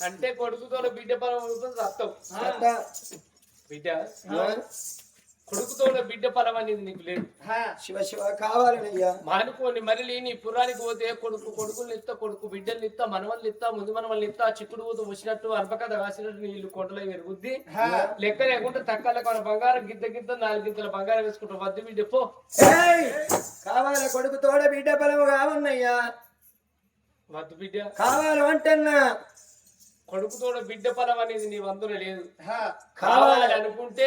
అంటే కొడుకుతో బిడ్డ పొలం సత్తం బిడ్డ కొడుకుతో బిడ్డ పొలం అనేది నీకు లేదు. శివ శివ కావాలనయ్యా. మానుకోని మరలి నీ పురానికి పోతే కొడుకుల్ని ఇస్తా, కొడుకు బిడ్డల్ని ఇస్తా, మనవల్ని ఇస్తా, ముందు మనవల్ని ఇస్తా, చిక్కుడు పూత వచ్చినట్టు అర్పకథ రాసినట్టు నీళ్ళు కొండలో పెరుగుద్ది. లెక్క లేకుండా తక్కువ మన బంగారం గిద్ద 4 గింతల బంగారం వేసుకుంటాం. వద్దు బిడ్డ పో. కావాలి కొడుకు తోడ బిడ్డ బలం కావన్నయ్యా. వద్దు బిడ్డ కావాలి అంటన్నా. కొడుకుతోడ బిడ్డ పొలం అనేది నీ వంతున లేదు. కావాలి అనుకుంటే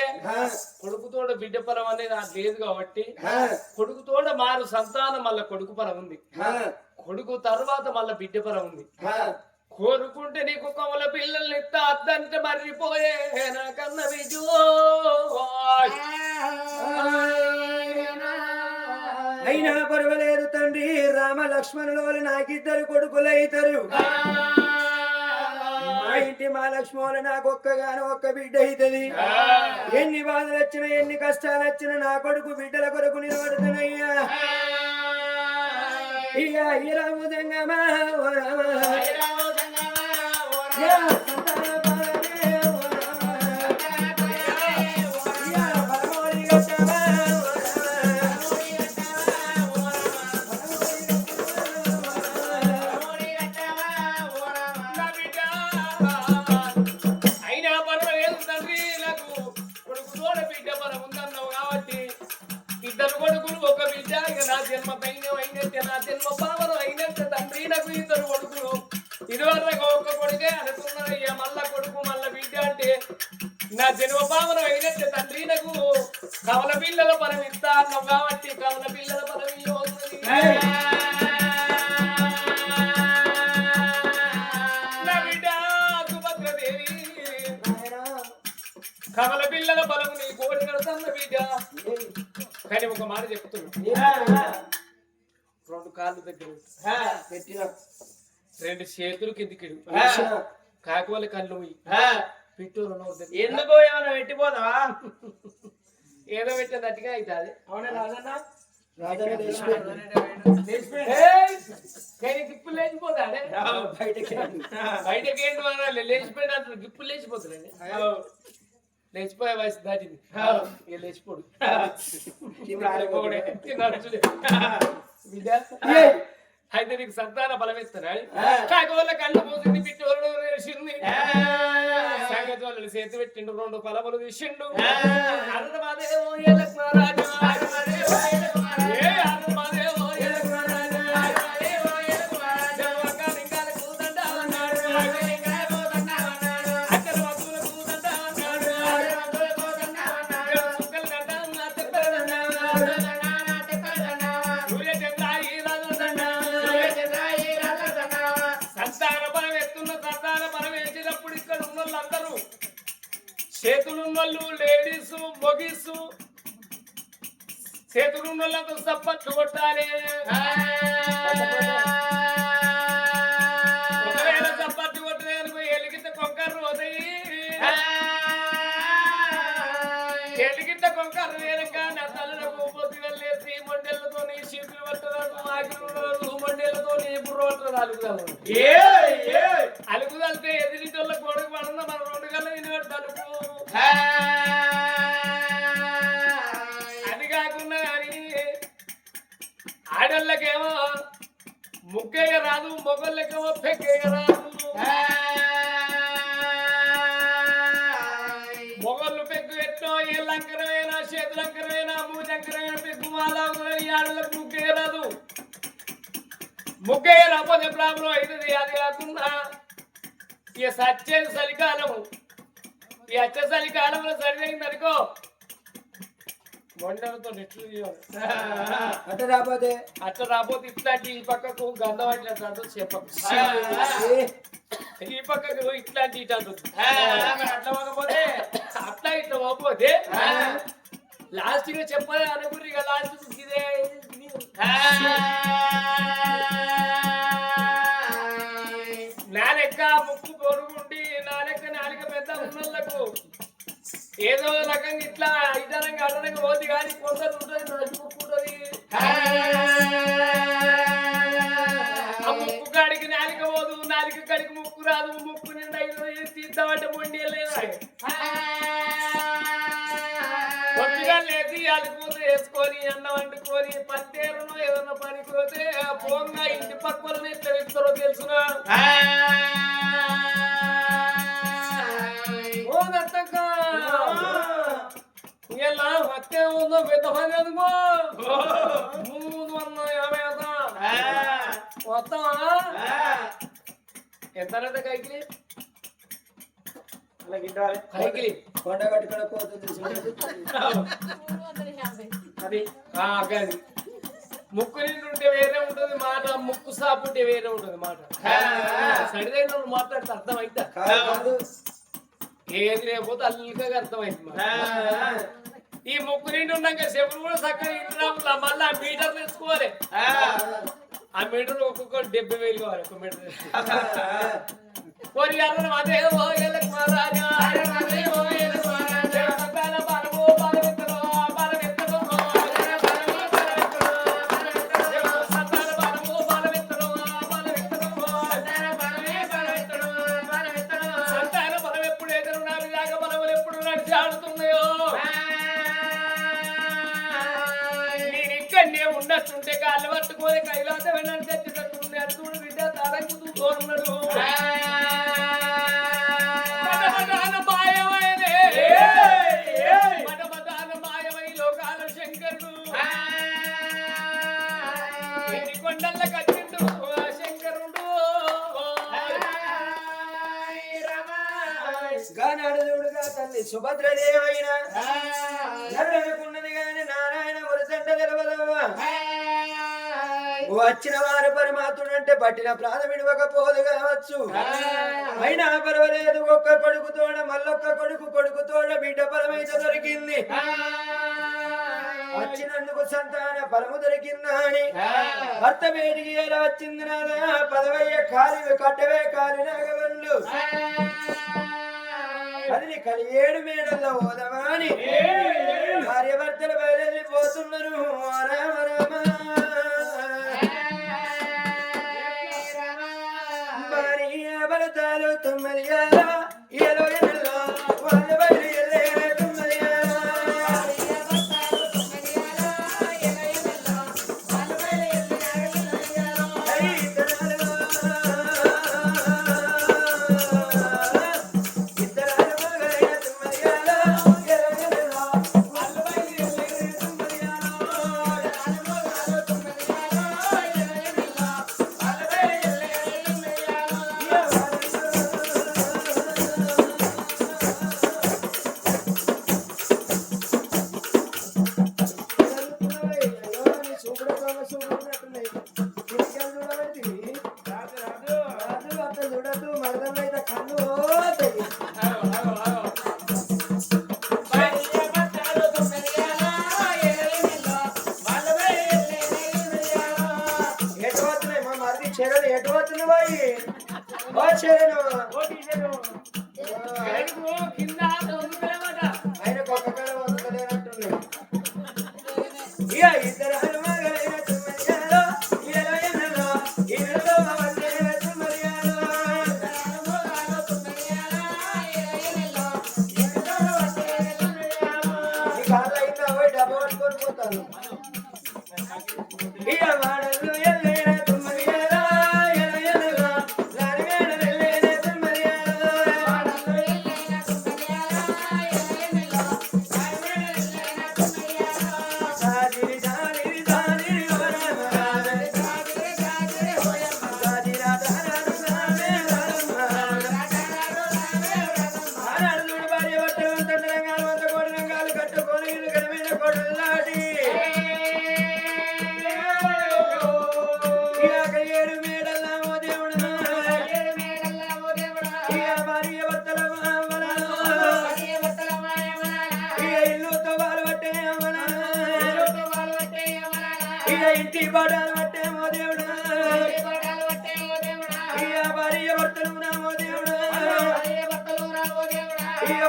కొడుకుతోడ బిడ్డ పొలం అనేది నాకు లేదు కాబట్టి కొడుకుతోడ మారు సంతానం మళ్ళా కొడుకు పొలం ఉంది. కొడుకు తర్వాత మళ్ళా బిడ్డ పొలం ఉంది. కోరుకుంటే నీకు కొమ్మల పిల్లల్ని ఇస్తా, అద్దంటే మర్రిపోయే నాకన్న విజు. అయినా పర్వాలేదు తండ్రి, రామ లక్ష్మణులు నాకిద్దరు కొడుకులైతారు. మా ఇంటి మా లక్ష్మణులు నాకు ఒక్కగాను ఒక్క బిడ్డ అవుతుంది. ఎన్ని బాధలు వచ్చినా ఎన్ని కష్టాలు వచ్చినా నా కొడుకు బిడ్డల కొరకు నిలబడుతున్నాయ్యా. ఇక ఈ రాము దంగమా నా జన్మ భావన అయినట్టు తండ్రి నాకు కవల పిల్లల పరం ఇస్తా అన్నావు కాబట్టి కవల పిల్లల పరం ఇవ్వవుతుంది. నా బిడ్డ సుభద్రదేవి కవల పిల్లల బలం నీ కోడి కడతాన్న బిడ్డ. కానీ ఒక మాట చెప్తున్నా, 2 కాళ్ళు దగ్గర పెట్టిన రెండు చేతులు కిందికి కాకువల కళ్ళు పిట్టు ఎందుకో ఏమైనా పెట్టిపోదావా? ఏదో పెట్టిన అట్టుగా అవుతుంది. గిప్పులు లేచిపోతాడే బయటకి ఏంటి అనాలి, లేచిపోయిన గిప్పులు లేచిపోతున్నాయి. లేచిపోయే వయసు దాటింది ఇక లేచిపోడు అయితే నీకు సంతాన బలం ఇస్తున్నాడు. కాకపోతే కళ్ళు పోసింది పిట్టి వేసింది సంగతి వాళ్ళు చేతి పెట్టిండు 2 పొలములు తీసిండు. అన్నమాదేవో లక్ష్మరాజు చేతులున్నోళ్ళు లేడీసు మొగిసు చేతులున్నోళ్ళంతా సప్పట్లు కొట్టాలి. ఒకవేళ సప్పట్లు కొట్టలేదు ఎలిగిత కొంకర్రు పోతాయి. ఎలిగిత కొంకర్రు వేరంగా నా తల్లులకు పొద్దుగలేసి మొండెలతోని చీపులు పట్టరాదు ఆగిరు మొండెలతోని బుర్ర పట్టరాదు అలుగుదాలు అలుగుదలితే ఎదిరిటోళ్ళ కొడుకు పడున్న మన 2 గంటలు వినివాడు తలుపు. అది కాకుండా కానీ ఆడళ్ళకేమో ముగ్గయ్య రాదు, మొగళ్ళకేమో పెగ్గయ్య రాదు. మొగళ్ళు పెగ్గు ఎట్టో ఏ లంకరమైనా చేతులంకరమైనా మూజంకరమైన పెగ్గు మాలాగుతుంది. ఆడళ్ళకు ముగ్గయ్య రాదు. ముగ్గయ్య రాకపోతే ప్రాబ్లం అవుతుంది. అది కాకుండా ఇక సచ్చేది చలికాలము. ఈ అచ్చ చలికాలంలో సరిపోయింది అనుకో మొండలతో నెట్లు అట్ట రాబోతే ఇట్లాంటి ఈ పక్కకు గంధం అట్లా చెప్పకు, ఈ పక్కకు ఇట్లాంటి ఇటు అంటుంది. అట్లా పోకపోతే అట్లా ఇట్లా పోకపోతే లాస్ట్ గా చెప్పాలి అనుకుని ఇక లాస్ట్ ఇదే నా లెక్క ముక్కు పొరుగుండి నా లెక్క నాలుక పెద్ద ఉన్నోళ్ళకు ఏదో రకంగా ఇట్లా ఇతరంగా అదనంగా పోతే కానీ కొందరు ఉంటుంది నది ముక్కు ఉంటుంది. ఆ ముక్కు కాడికి నాలిక పోదు, నాలిక కాడికి ముక్కు రాదు. ముక్కు నిండా తీద్దామంటే మొండి కొద్దిగా లేచి అలుకూత వేసుకొని అన్నం వండుకొని పత్తేరును ఏదన్నా పనికి పోతే పోంగా ఇంటి పక్కన ఇట్లా ఇస్తారో తెలుసునా. ఇలా అత్తే ఉందో పెద్ద పని ఎందుకో 350 వస్తావా? ఎంత కైకిలి కైకిలి కొండ కట్టుకొని పోతుంది. అది అది ముక్కు నిండి ఉంటే వేరే ఉంటుంది మాట, ముక్కు సాపు ఉంటే వేరే ఉంటుంది మాట. సరిదైన మాట్లాడితే అర్థం అవుతా, ఏది లేకపోతే అల్లిగా అర్థమైంది. ఈ ముక్కు నిండి ఉన్నాక చెప్పులు కూడా చక్కగా ఇంట్లో మళ్ళీ ఆ మీటర్ తెచ్చుకోవాలి. ఆ మీటర్ ఒక్కొక్కటి 70,000 కావాలి. ఒక మీటర్ అదే మహారాజా ఉన్నట్టుంటే కాళ్ళు పట్టుకోని కైలాస వెళ్ళని తెచ్చినట్టుంది. అడుగుడు బిడ్డ తారంగు తూకోన్నాడు. మాయమై లోకాల శంకరుడు కొండల్ల కచ్చిండు శంకరుడు. గానాడుడుగా తల్లి సుభద్రదేవైన నరులనుకున్నది గాని నారాయణ వరదండ తెలవదవ్వా వచ్చిన వారు పరమాత్ముడు అంటే పట్టిన ప్రాణం విడవకపోదు కావచ్చు అయినా పర్వాలేదు ఒక్క కొడుకుతోడ మళ్ళొక్క కొడుకుతోడ బిడ్డ పరమైతే దొరికింది వచ్చినందుకు సంతాన పరము దొరికిందా అని భర్త పేరుకి ఎలా వచ్చింది నాదా పదవయ్య కాలి కట్టవే కాలి నాగవల్లు అది కలి 7 మేడల్లో ఓదమా అని భార్య భర్తలు బయలుదేరిపోతున్నారు రామ రామ భార్య భర్తలు 9 ఏలో ఎల్లో వాళ్ళు బయలుదేరే 9 ఇంటి బడాలు పట్టేమో దేవుడా భార్య భర్తలు రామో దేవుడా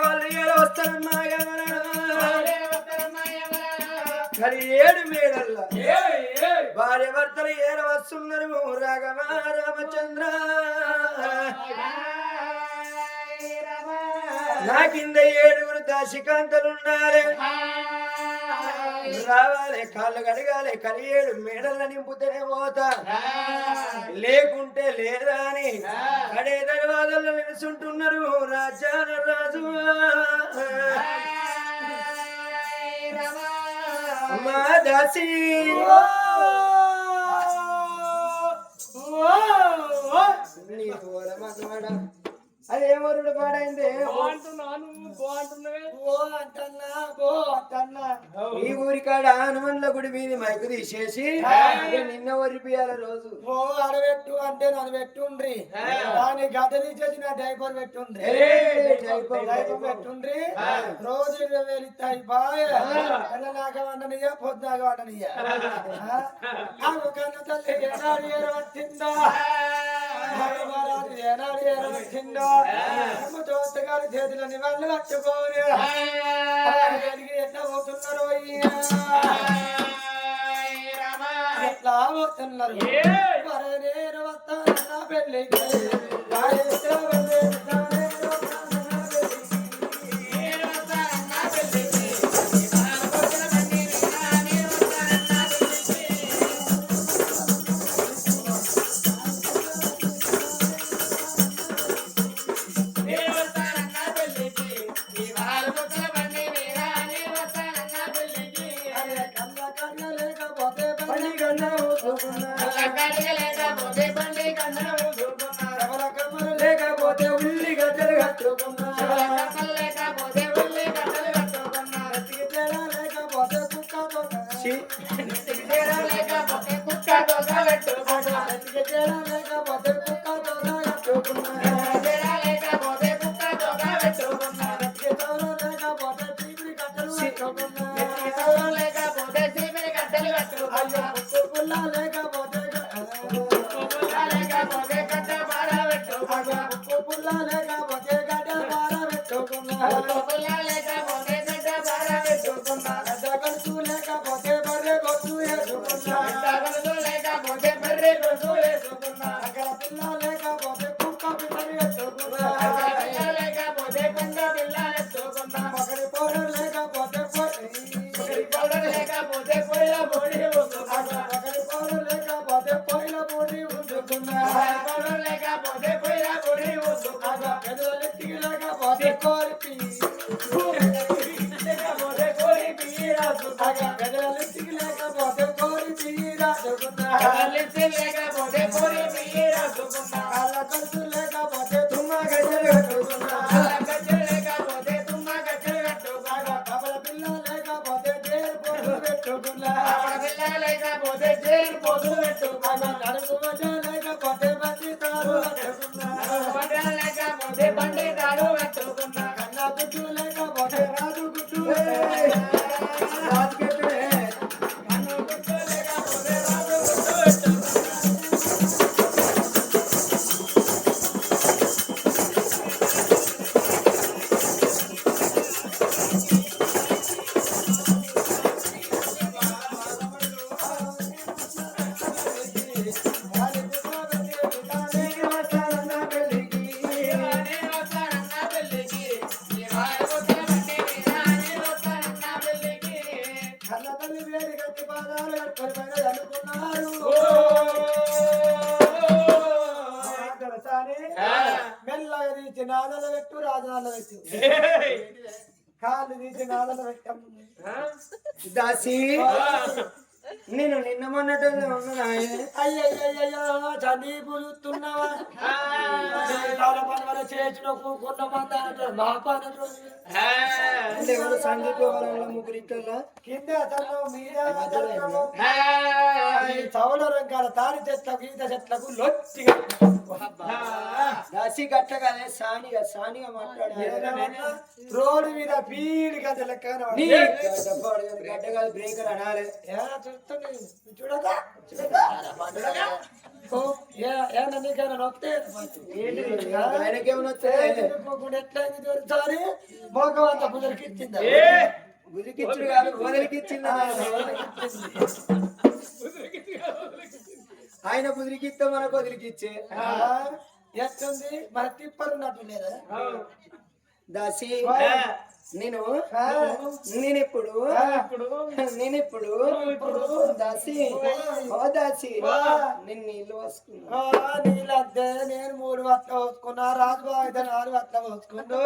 వాళ్ళు ఏడు వస్తారమ్మా కానీ 7 మేడల్లా భార్య భర్తలు ఏడు వస్తున్నారు రాఘవ రామచంద్ర నా కింద 7 దాశికాంతలున్నారు రావాలి కాళ్ళు కడగాలి కలి 7 మేడల్లో నింపుతేనే పోతా లేకుంటే లేదా అని కడే దర్వాజల్లో నిలుచుంటున్నారు రాజాన రాజు మా దాసి అదేమరుడు పాడైంది ఈ ఊరి కాడ హనుమన్ల గుడి మీద మైకు తీసేసి నిన్న ఒరిపియాల రోజు అడబెట్టు అంటే నన్ను పెట్టుండ్రి దాని గడ్డ తీసేసి నా డైపర్ పెట్టుండ్రి డైపర్ పెట్టుండ్రి రోజు 20,000 ఇస్తాయి బాయ్ నాక వండనియ్యా పొద్దునాక వండనియ్యా కన్న తల్లి ఏనాడు ఏరవచ్చిందో ఏనాడు ఏరవచ్చిందో దోస్తగారి చేతుల నివాళులు కట్టుకోని ఎట్లా పోతున్నారు ఎట్లా పోతున్నారు నేను వస్తాను నా పెళ్ళికి లేకపోతే ఉల్లి లేకపోతే గడ్డ బార పెట్టుకున్నా గడుచు లేకపోతే బర్రె గొడ్డు వేసుకున్నా లేకపోతే బర్రె గొడ్డు వేసుకున్నా అక్కడ పిల్ల లేకపోతే కుక్క పిల్లని ఎత్తుకున్నా లేకపోతే కొండ పిల్ల ఎత్తుకున్నా ఒకరి పౌడర్ లేకపోతే పౌడర్ లేకపోతే పొయ్యిల పొడి ఊసుకున్నా ఒకరి పౌడర్ లేకపోతే పొయ్యిల పొడి ఉంచుకున్నా పౌడర్ లేకపోతే పొయ్యిల పొడి ఊసుకున్నా పెదలెత్తికి లేకపోతే కోరిపి లేకపోతే కోరి పిల్లి రాసుకున్నా పెదలెత్తికి లేకపోతే కోరిపి రాసుకున్నా లేకపోతే కోరి పిల్లి రాసుకున్నా కళ్ళ కలుసు లేకపోతే తుమ్మ గజ్జలు కట్టుకున్నా గజ్జలు లేకపోతే తుమ్మ గజ్జలు కట్టుకున్నా కబల పిల్ల లేకపోతే దేరు పొడు పెట్టుకున్నా పిల్ల లేకపోతే జైలు పోతులు పెట్టుకున్నా నడుము మధ్య లేకపోతే మంచి తాడు కట్టుకున్నా లేకపోతే బండి తాడు పెట్టుకున్నా కన్న గుడ్డు లేకపోతే రాజు గుడ్డు రాజకీయ కన్ను గుడ్డు లేకపోతే రాజు గుడ్డు పెట్టుకున్నా నేనే వస్తానన్న పెళ్ళికి నీ వాయ వస్తే బండి మీద నేను వస్తానన్న పెళ్ళికి కన్న తల్లి వేడి గట్టి పాదాలు కట్టుకొని పైన చల్లుకున్నారు దొరసాని మెల్లగా తీసి నాదల పెట్టు రాజనాల పెట్టు కాళ్ళు తీసి నాదల పెట్టం దాసి నేను నిన్న మొన్నటోనే ఉన్నా అయ్యయ్యయ్యో చందీ పులుతున్నావా చేసిన కూకున్న మంద అంటారు మా పని అంటే ఎవరు సంగీత ముగ్గురు ఇట్లా కింద అతను మీద చౌల రంగాల తాడి చెట్లకు ఈత చెట్లకు లొచ్చిగా దాసి గట్ట కాదే సానిగా మాట్లాడాలి రోడ్డు మీద పీడి గంట లెక్క గడ్డ కాదు బ్రేకర్ అనాలి చూడగా నీకైనా నొక్కితే ఆయనకేమన్నా ఎట్లయింది దొరికిసారి మోకం అంతా కుదరికి ఇచ్చిందా గురికిచ్చుడు కాదు వదిలికిచ్చింది ఆయన కుదిరికిస్తే మనకు వదిలికిచ్చే ఎట్లుంది మన తిప్పలు ఉన్నట్టు లేదా దాసి నేనిప్పుడు దాసి ఓ దాసి నేను నీళ్ళు పోసుకున్నా నీళ్ళంటే నేను 3 వట్ల పోసుకున్నా రాజుబాబు అయితే 4 వట్ల పోసుకుంటూ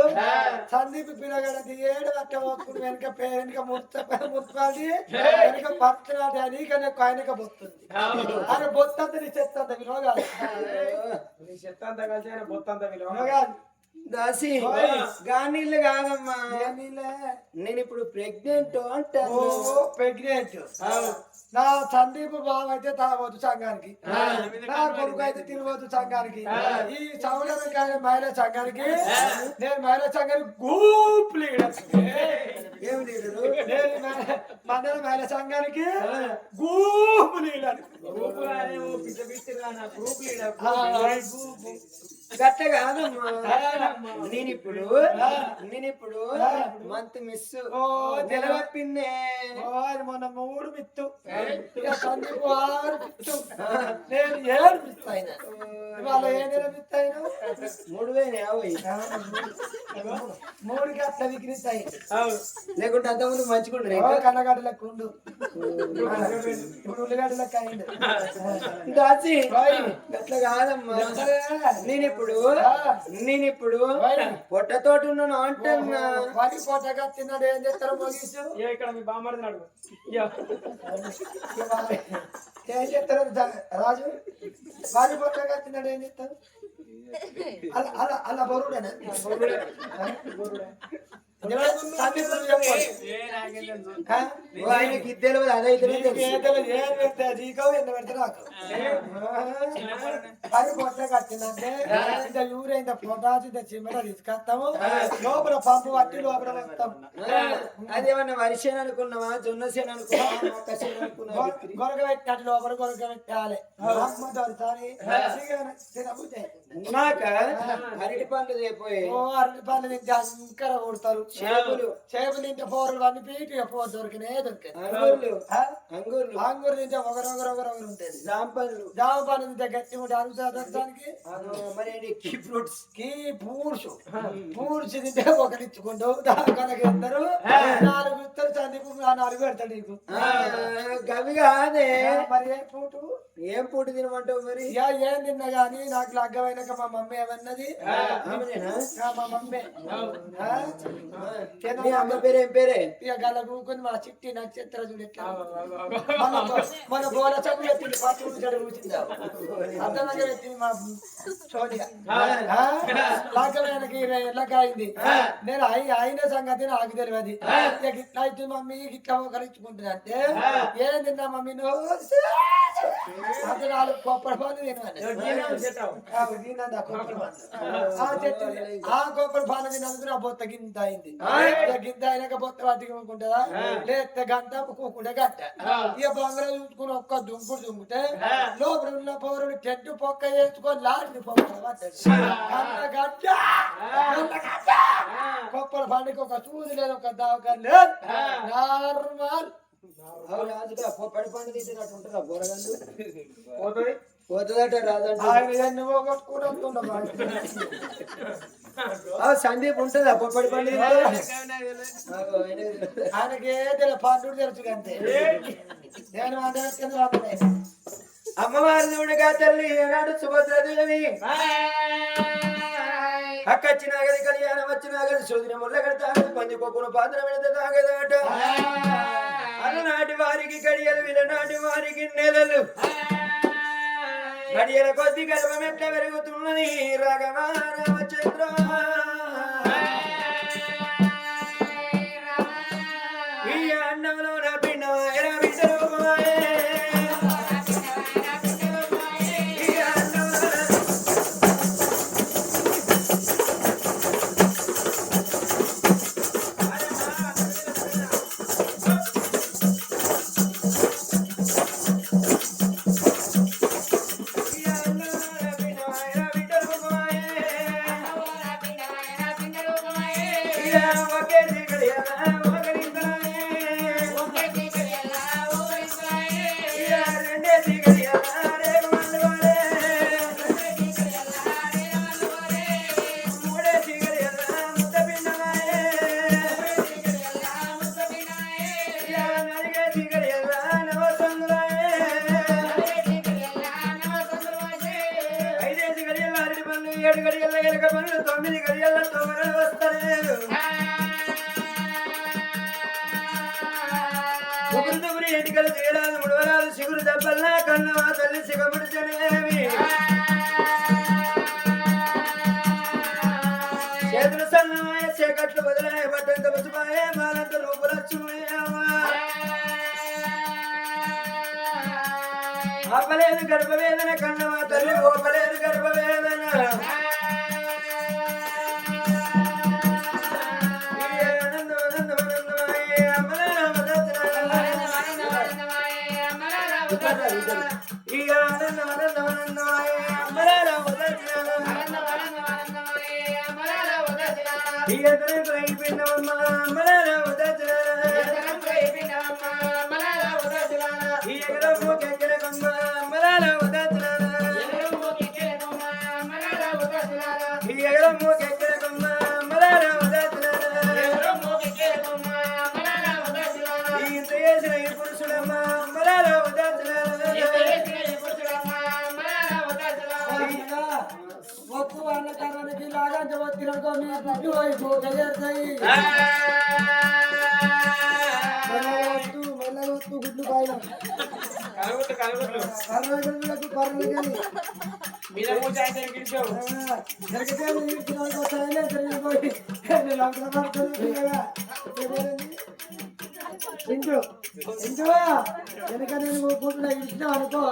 సందీప్ పిల్లగడది 7 వట్ల పోసుకుంటూ వెనక మున్సిపాలిటీ వెనక పడుతున్నది అని కానీ ఆయనక బొత్తుంది ఆయన బొత్తంత నీ చెత్తంత విలువ కాదు నీ చెత్తంత కలిసి ఆయన బొత్తంత విలువ కాదు దాసి గానీళ్ళు కాదమ్మా నేను ఇప్పుడు ప్రెగ్నెంట్ అంటాను ప్రెగ్నెంట్ నా సందీప్ బాబు అయితే తాగవచ్చు సంఘానికి నా కొడుకు అయితే తిరగవచ్చు సంఘానికి ఈ చౌడకాయ మహిళా సంఘానికి నేను మహిళా సంఘానికి గ్రూప్ లీడర్ ఏం లీడరు మండల మహిళా సంఘానికి గ్రూప్ లీడర్ గట్ట కాదమ్మా నేనిప్పుడు మంత్ మిస్ నిలబెట్టిందే మొన్న 3 మిత్తు సందీప్ 6 మిత్తు నేను 7 మిత్తు అయినా ఇవాళ ఏ నెల మిత్తు అయినా 3 గట్ల విక్రిస్తాయి లేకుంటే అంతకుముందు మంచిగుండ్రు కన్నగడ్డలకు ఉండు ఇప్పుడు ఉల్లిగడ్డలకు అయిండు దాచి గట్ల కాదమ్మా నేనిప్పుడు పొట్టతోటి ఉన్నాను అంటున్నా వారి పొట్టగా తిన్నాడు ఏం చేస్తారో ముగిసు ఇక్కడ మీ బామ్మడినాడు ఏం చేస్తారు రాజు వారి పొట్టగా తిన్నాడు ఏం చేస్తారు అలా బొరుడేనా సందీపుడు చెప్పాలి ఆయనకి ఇది తెలియదు అదైతేనే తెలుసు జీకవు ఎంత పెడితే నాకు పది పొట్ల కట్టిందంటే ఇంత యూరియా ఇంత పొటాసి ఇంత చిమ్మట తీసుకొస్తాము లోపల పంపు పట్టి లోపల వస్తాం అదేమన్నా వరి చేను అనుకున్నావా జొన్న చేను అనుకున్నావా మొక్క చేను అనుకున్నావా గొరక పెట్టాలి లోపల గొరక పెట్టాలి నాక అరటి పండ్లు చేపోయి ఓ అరటి పండ్లు తింటే అంకర కొడతారు చేపలు చేపలు తింటే పోరులు అన్ని పీటి పోరు దొరికినే దొరికింది అంగూర్లు అంగూర్లు ఆంగూరు తింటే ఒకరు ఉంటుంది జాంపళ్ళు జామ పండు తింటే గట్టి ఉంటే అరుగుతానికి మరి కీ ఫ్రూట్స్ పూడ్చి తింటే ఒకరు ఇచ్చుకుంటావు కనుక ఇద్దరు 4 ఇస్తారు చందీపు 4 పెడతాడు నీకు గవి కాదే మరి ఏం పూట తినమంటావు మరి ఇక ఏం తిన్నా గానీ నాకు లగ్గమైనాక మా మమ్మీ ఏమన్నది మా మమ్మీ మీ అమ్మ పేరు ఏం పేరే ఇక గల కూకుని మా చిట్టి నక్షత్ర చూడు ఎట్లా మన గోల చదువు ఎత్తింది పచ్చి చెడు కూర్చుందా అర్థంగా ఎత్తింది మా చోటిగా లగ్గమైనకి ఎల్లకాయింది నేను అయిన సంగతి నాకు తెలియదు ఇక ఇట్లా అయితే మమ్మీ ఇట్లా ఒకరించుకుంటున్నా అంటే ఏం తిన్నా మమ్మీ నువ్వు అంత 4 కొప్పడి పండు ఆ కొప్పడి పండు తిన్నందుకు నా బొత్త గింత అయింది గింత అయినాక బొత్త పట్టుకుంటుందా లేస్తే గంట కూకుంటే గంట ఇక బంగారం చూసుకుని ఒక్క దుంకుడు దుంకుతే లోపల ఉన్న పౌరుడు టెంట్ పొక్క వేసుకొని లాంటి పొక్క కొప్పల పండుగ ఒక చూసి లేదు ఒక దావకా లేదు నార్మల్ పడి పండు తీసినట్టు ఉంటుందా బోరగండు పోతుందట రాదంటే సందీప్ ఉంటుందా పొప్పడి పండు ఆయనకి పండు తెలుసు అంతే నేను అమ్మవారి చూడగా తల్లి ఏనాడు సుభద్రదేవి అక్కచ్చిన గది కళ్యాణం వచ్చిన గది సోదిన ముళ్ళ కడతాడు పంది కొక్కును పాత్ర పెడితే తాగేదాట అలనాటి వారికి గడియలు విలనాటి వారికి నెలలు గడియల కొద్ది గర్భం ఎట్లా పెరుగుతున్నది రాఘవ రామచంద్ర ఈ అన్నంలో నా పిండమాయ ఎన్నికలు తీరాలు ముడవరాలు సిగురు దెబ్బల్లా కన్నవా తల్లి సిగముడిచనేవి చేతులు సన్నమాయ చీకట్లు వదిలాయ బట్టంత పసుపాయ మాలంత రూపులచ్చుమయ్యావా ఆపలేదు గర్భవేదన కన్నవా తల్లి ఓపలేదు గర్భవేదన ఒప్పు అన్న తరానికి లాగా వచ్చినకో మీ గుడ్డు వైపు తయారుతాయి మెల్లగొత్తు గుడ్లు పైన కర్రగడ్డలకు పర్లు కానీ జరిగితే నేను లోపల పడుతున్నా ఇంటూ వెనక నేను గుడ్లో ఇచ్చినా అనుకో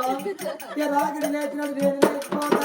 ఇక రాగిడి లేచినట్టు నేను లేచిపోతా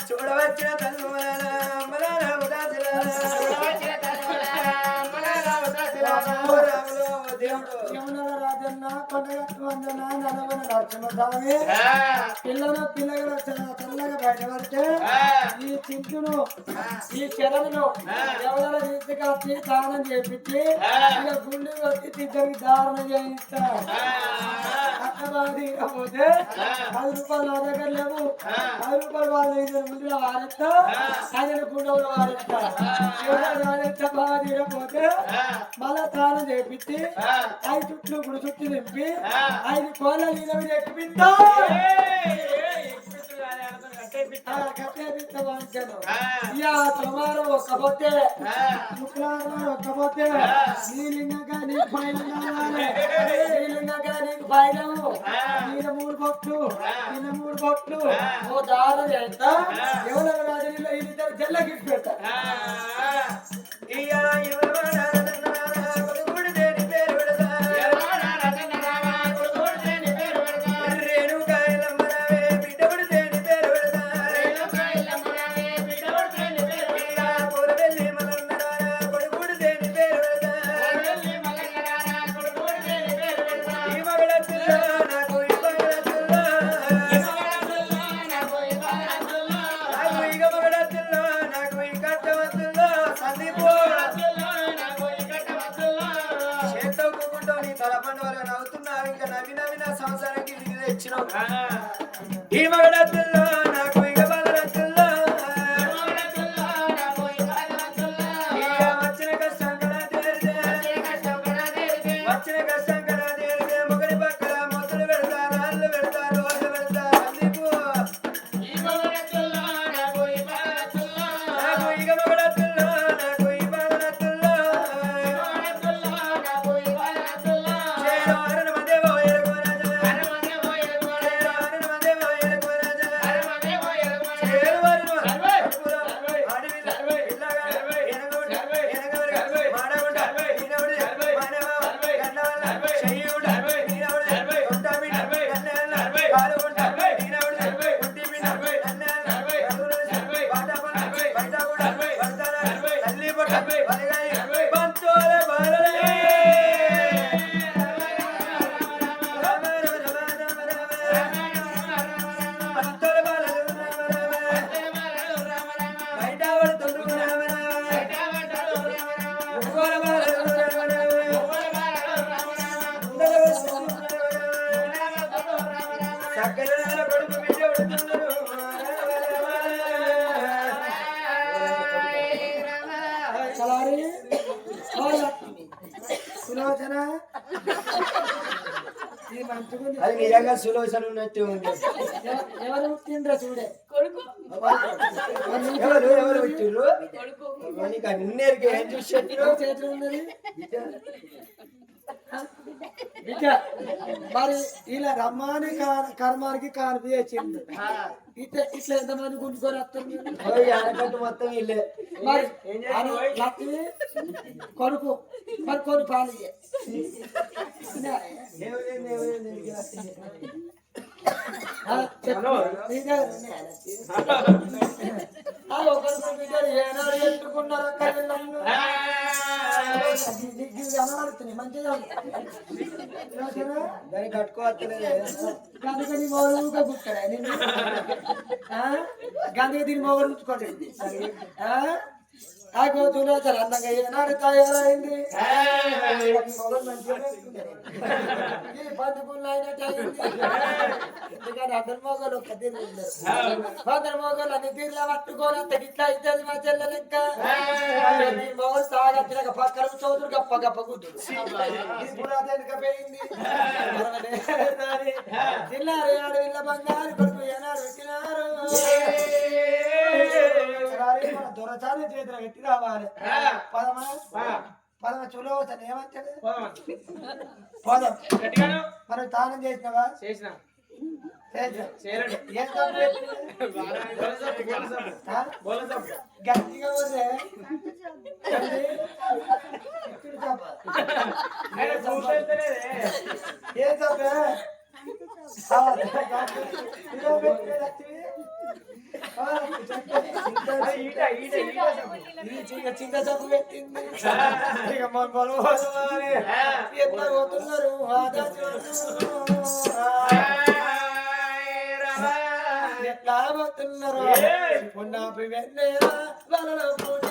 చూడవచ్చిన రాజన్న కొండగట్టు వందన నలవన నరసింహస్వామి పిల్లలు చల్లగా బయటపడితే ఈ చింటును ఈ చెరను ఎవరైనా తీసుకొచ్చి దానం చేపించి ఇక గుండె వచ్చి తిద్దరికి దారుణం చేయిస్తా అట్లా తీయకపోతే 10 రూపాయలు నా దగ్గర లేవు 10 రూపాయలు వాళ్ళ దగ్గర ముందులో వారెత్తా ఆయన గుండెలో వారెత్తా వారెత్తా బాగా తీయకపోతే మళ్ళా దానం చేపించి 5 చుట్లు గుడి చుట్టూ నింపి 5 కోళ్ళ నీళ్ళ ఎక్కిపిస్తా సోమవారం ఒక్కపోతే శుక్రవారం ఒక్కపోతే నీలింగంగా నీకు పైన నీలింగంగా నీకు పైనము నీళ్ళ 3 బొట్లు నిన్న 3 బొట్లు ఓ దారు చేస్తా ఎవరు రాజులో ఇద్దరు జల్లకి పెడతా ఈ మగడత్తుల్లో నాకు ఇక బలరత్తుల్లో వచ్చిన కష్టం కదా తీరితే వచ్చిన కష్టం కదా తీరితే మొగడి పక్కల మొదలు పెడతా రాళ్ళు పెడతా రోజు పెడతా అందుకు నాకు ఇక మగడత్తుల్లో నాకు ఈ బలరత్తుల్లో అది నిజంగా సులోచన ఉన్నట్టు ఉంది. ఎవరు పుట్టిండ్రా చూడే ఎవరు ఎవరు పుట్టిండ్రు నీకు అన్నేరికి ఏం చూసేట్టు చేతులు ఉన్నది బిడ్డ మరి ఇలా రమ్మాని కర్మానికి కానిపి వచ్చింది ఇట్లా ఇట్లా ఎంతమంది గుంటుకొని వస్తుంది ఆనకట్టు మొత్తం ఇల్లే మరి లక్ష్మి కొడుకు మరి కొన్ని పాలు ఎత్తుకున్నారు మంచిగా దాన్ని కట్టుకోవట్లేదు గందుక నీ మొగలుగా గుర్తాడా నేను గందుక దీని మొగలు గుర్తుకోండి ఆ గోతులో చాలా అందంగా ఏనాడు తయారైంది ఈ బంధుకులు అయినట్టు అయింది కానీ అందరి మొగలు ఒక తీరు అందరి మొగలు అన్ని తీరులా పట్టుకొని అంత గిట్లా అవుతుంది మా చెల్లె లెక్క మొగలు తాగచ్చినాక పక్కన చౌదరు గప్ప గప్ప గుడ్డు ఇప్పుడు అదెనక పోయింది తిన్నారు ఆడు ఇళ్ళ బంగారు కొడుకు ఏనాడు పెట్టినారు మన దొరచాలి చేతులు పెట్టి రావాలి పదమ చులవతను ఏమంటాడు పోదాం మనం తానం చేసినావా చేసిన గట్టిగా ఊరే ఏ చెప్పే చింత చప్పు పెట్టింది ఇక మన ఎట్లా పోతున్నారు ఎట్లా పోతున్నారు ఉన్నప్పుడు వెన్నెలా వలలో పూటి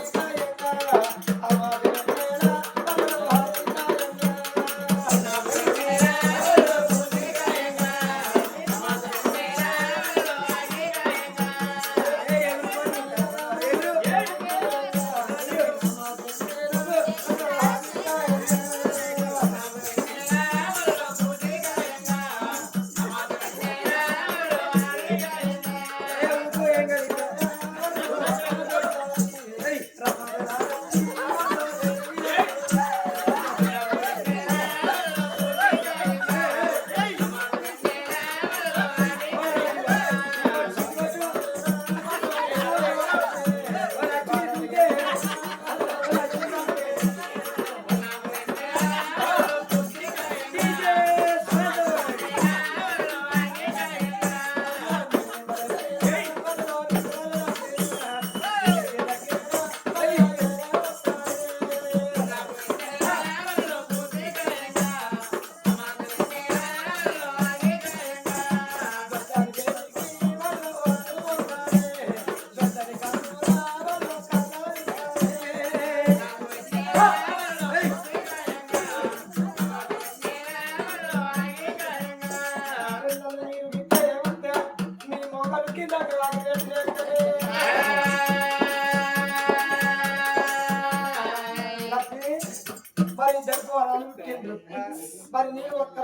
మరి నీవు ఒక్క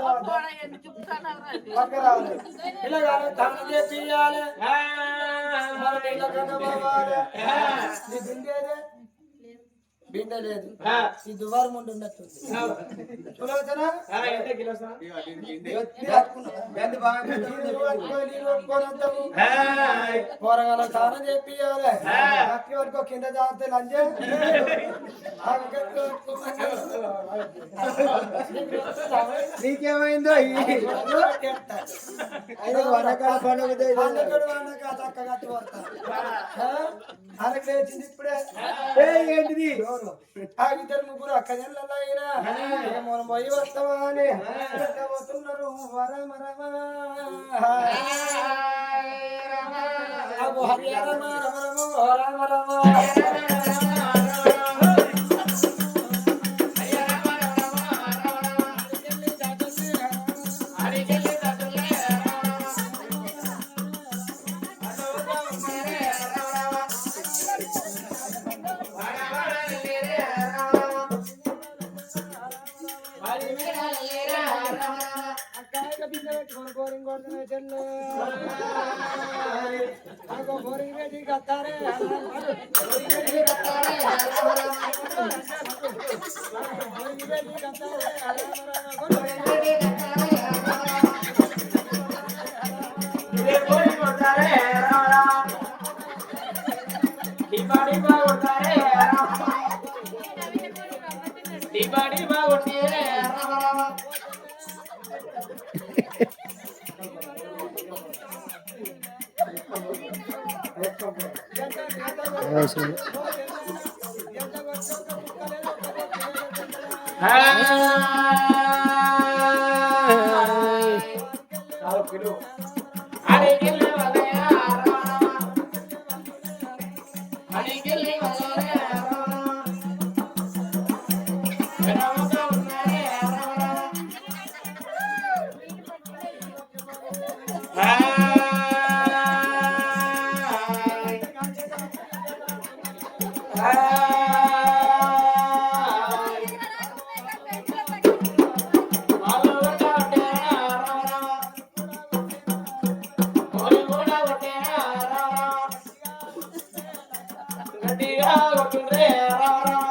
రావాలి ఇలాగా దానం చేయాలి మరి నీళ్ళ కన్నా పోవాలి నీ బిందేదే బిందె లేదు ఈ దువారం ఉండి ఉన్నట్టుంది పోరగాల స్నానం చేపియాలి అక్కి వరకు కింద జాగ్రత్త లంజే నీకేమైందో వనకాల పండుగ చక్కగా అరకి లేచింది ఇప్పుడే ఏంటిది ఆ ఇద్దరు ముగ్గురు అక్క జల్లలో అయినా మనం పోయి వస్తావా అని పోతున్నారు వరమ హరి రమ రమ రమ బోరింగ్ రెడ్డి కత్తారే Ah! గట్టిగా కొట్టుండ్రే రామ రామ.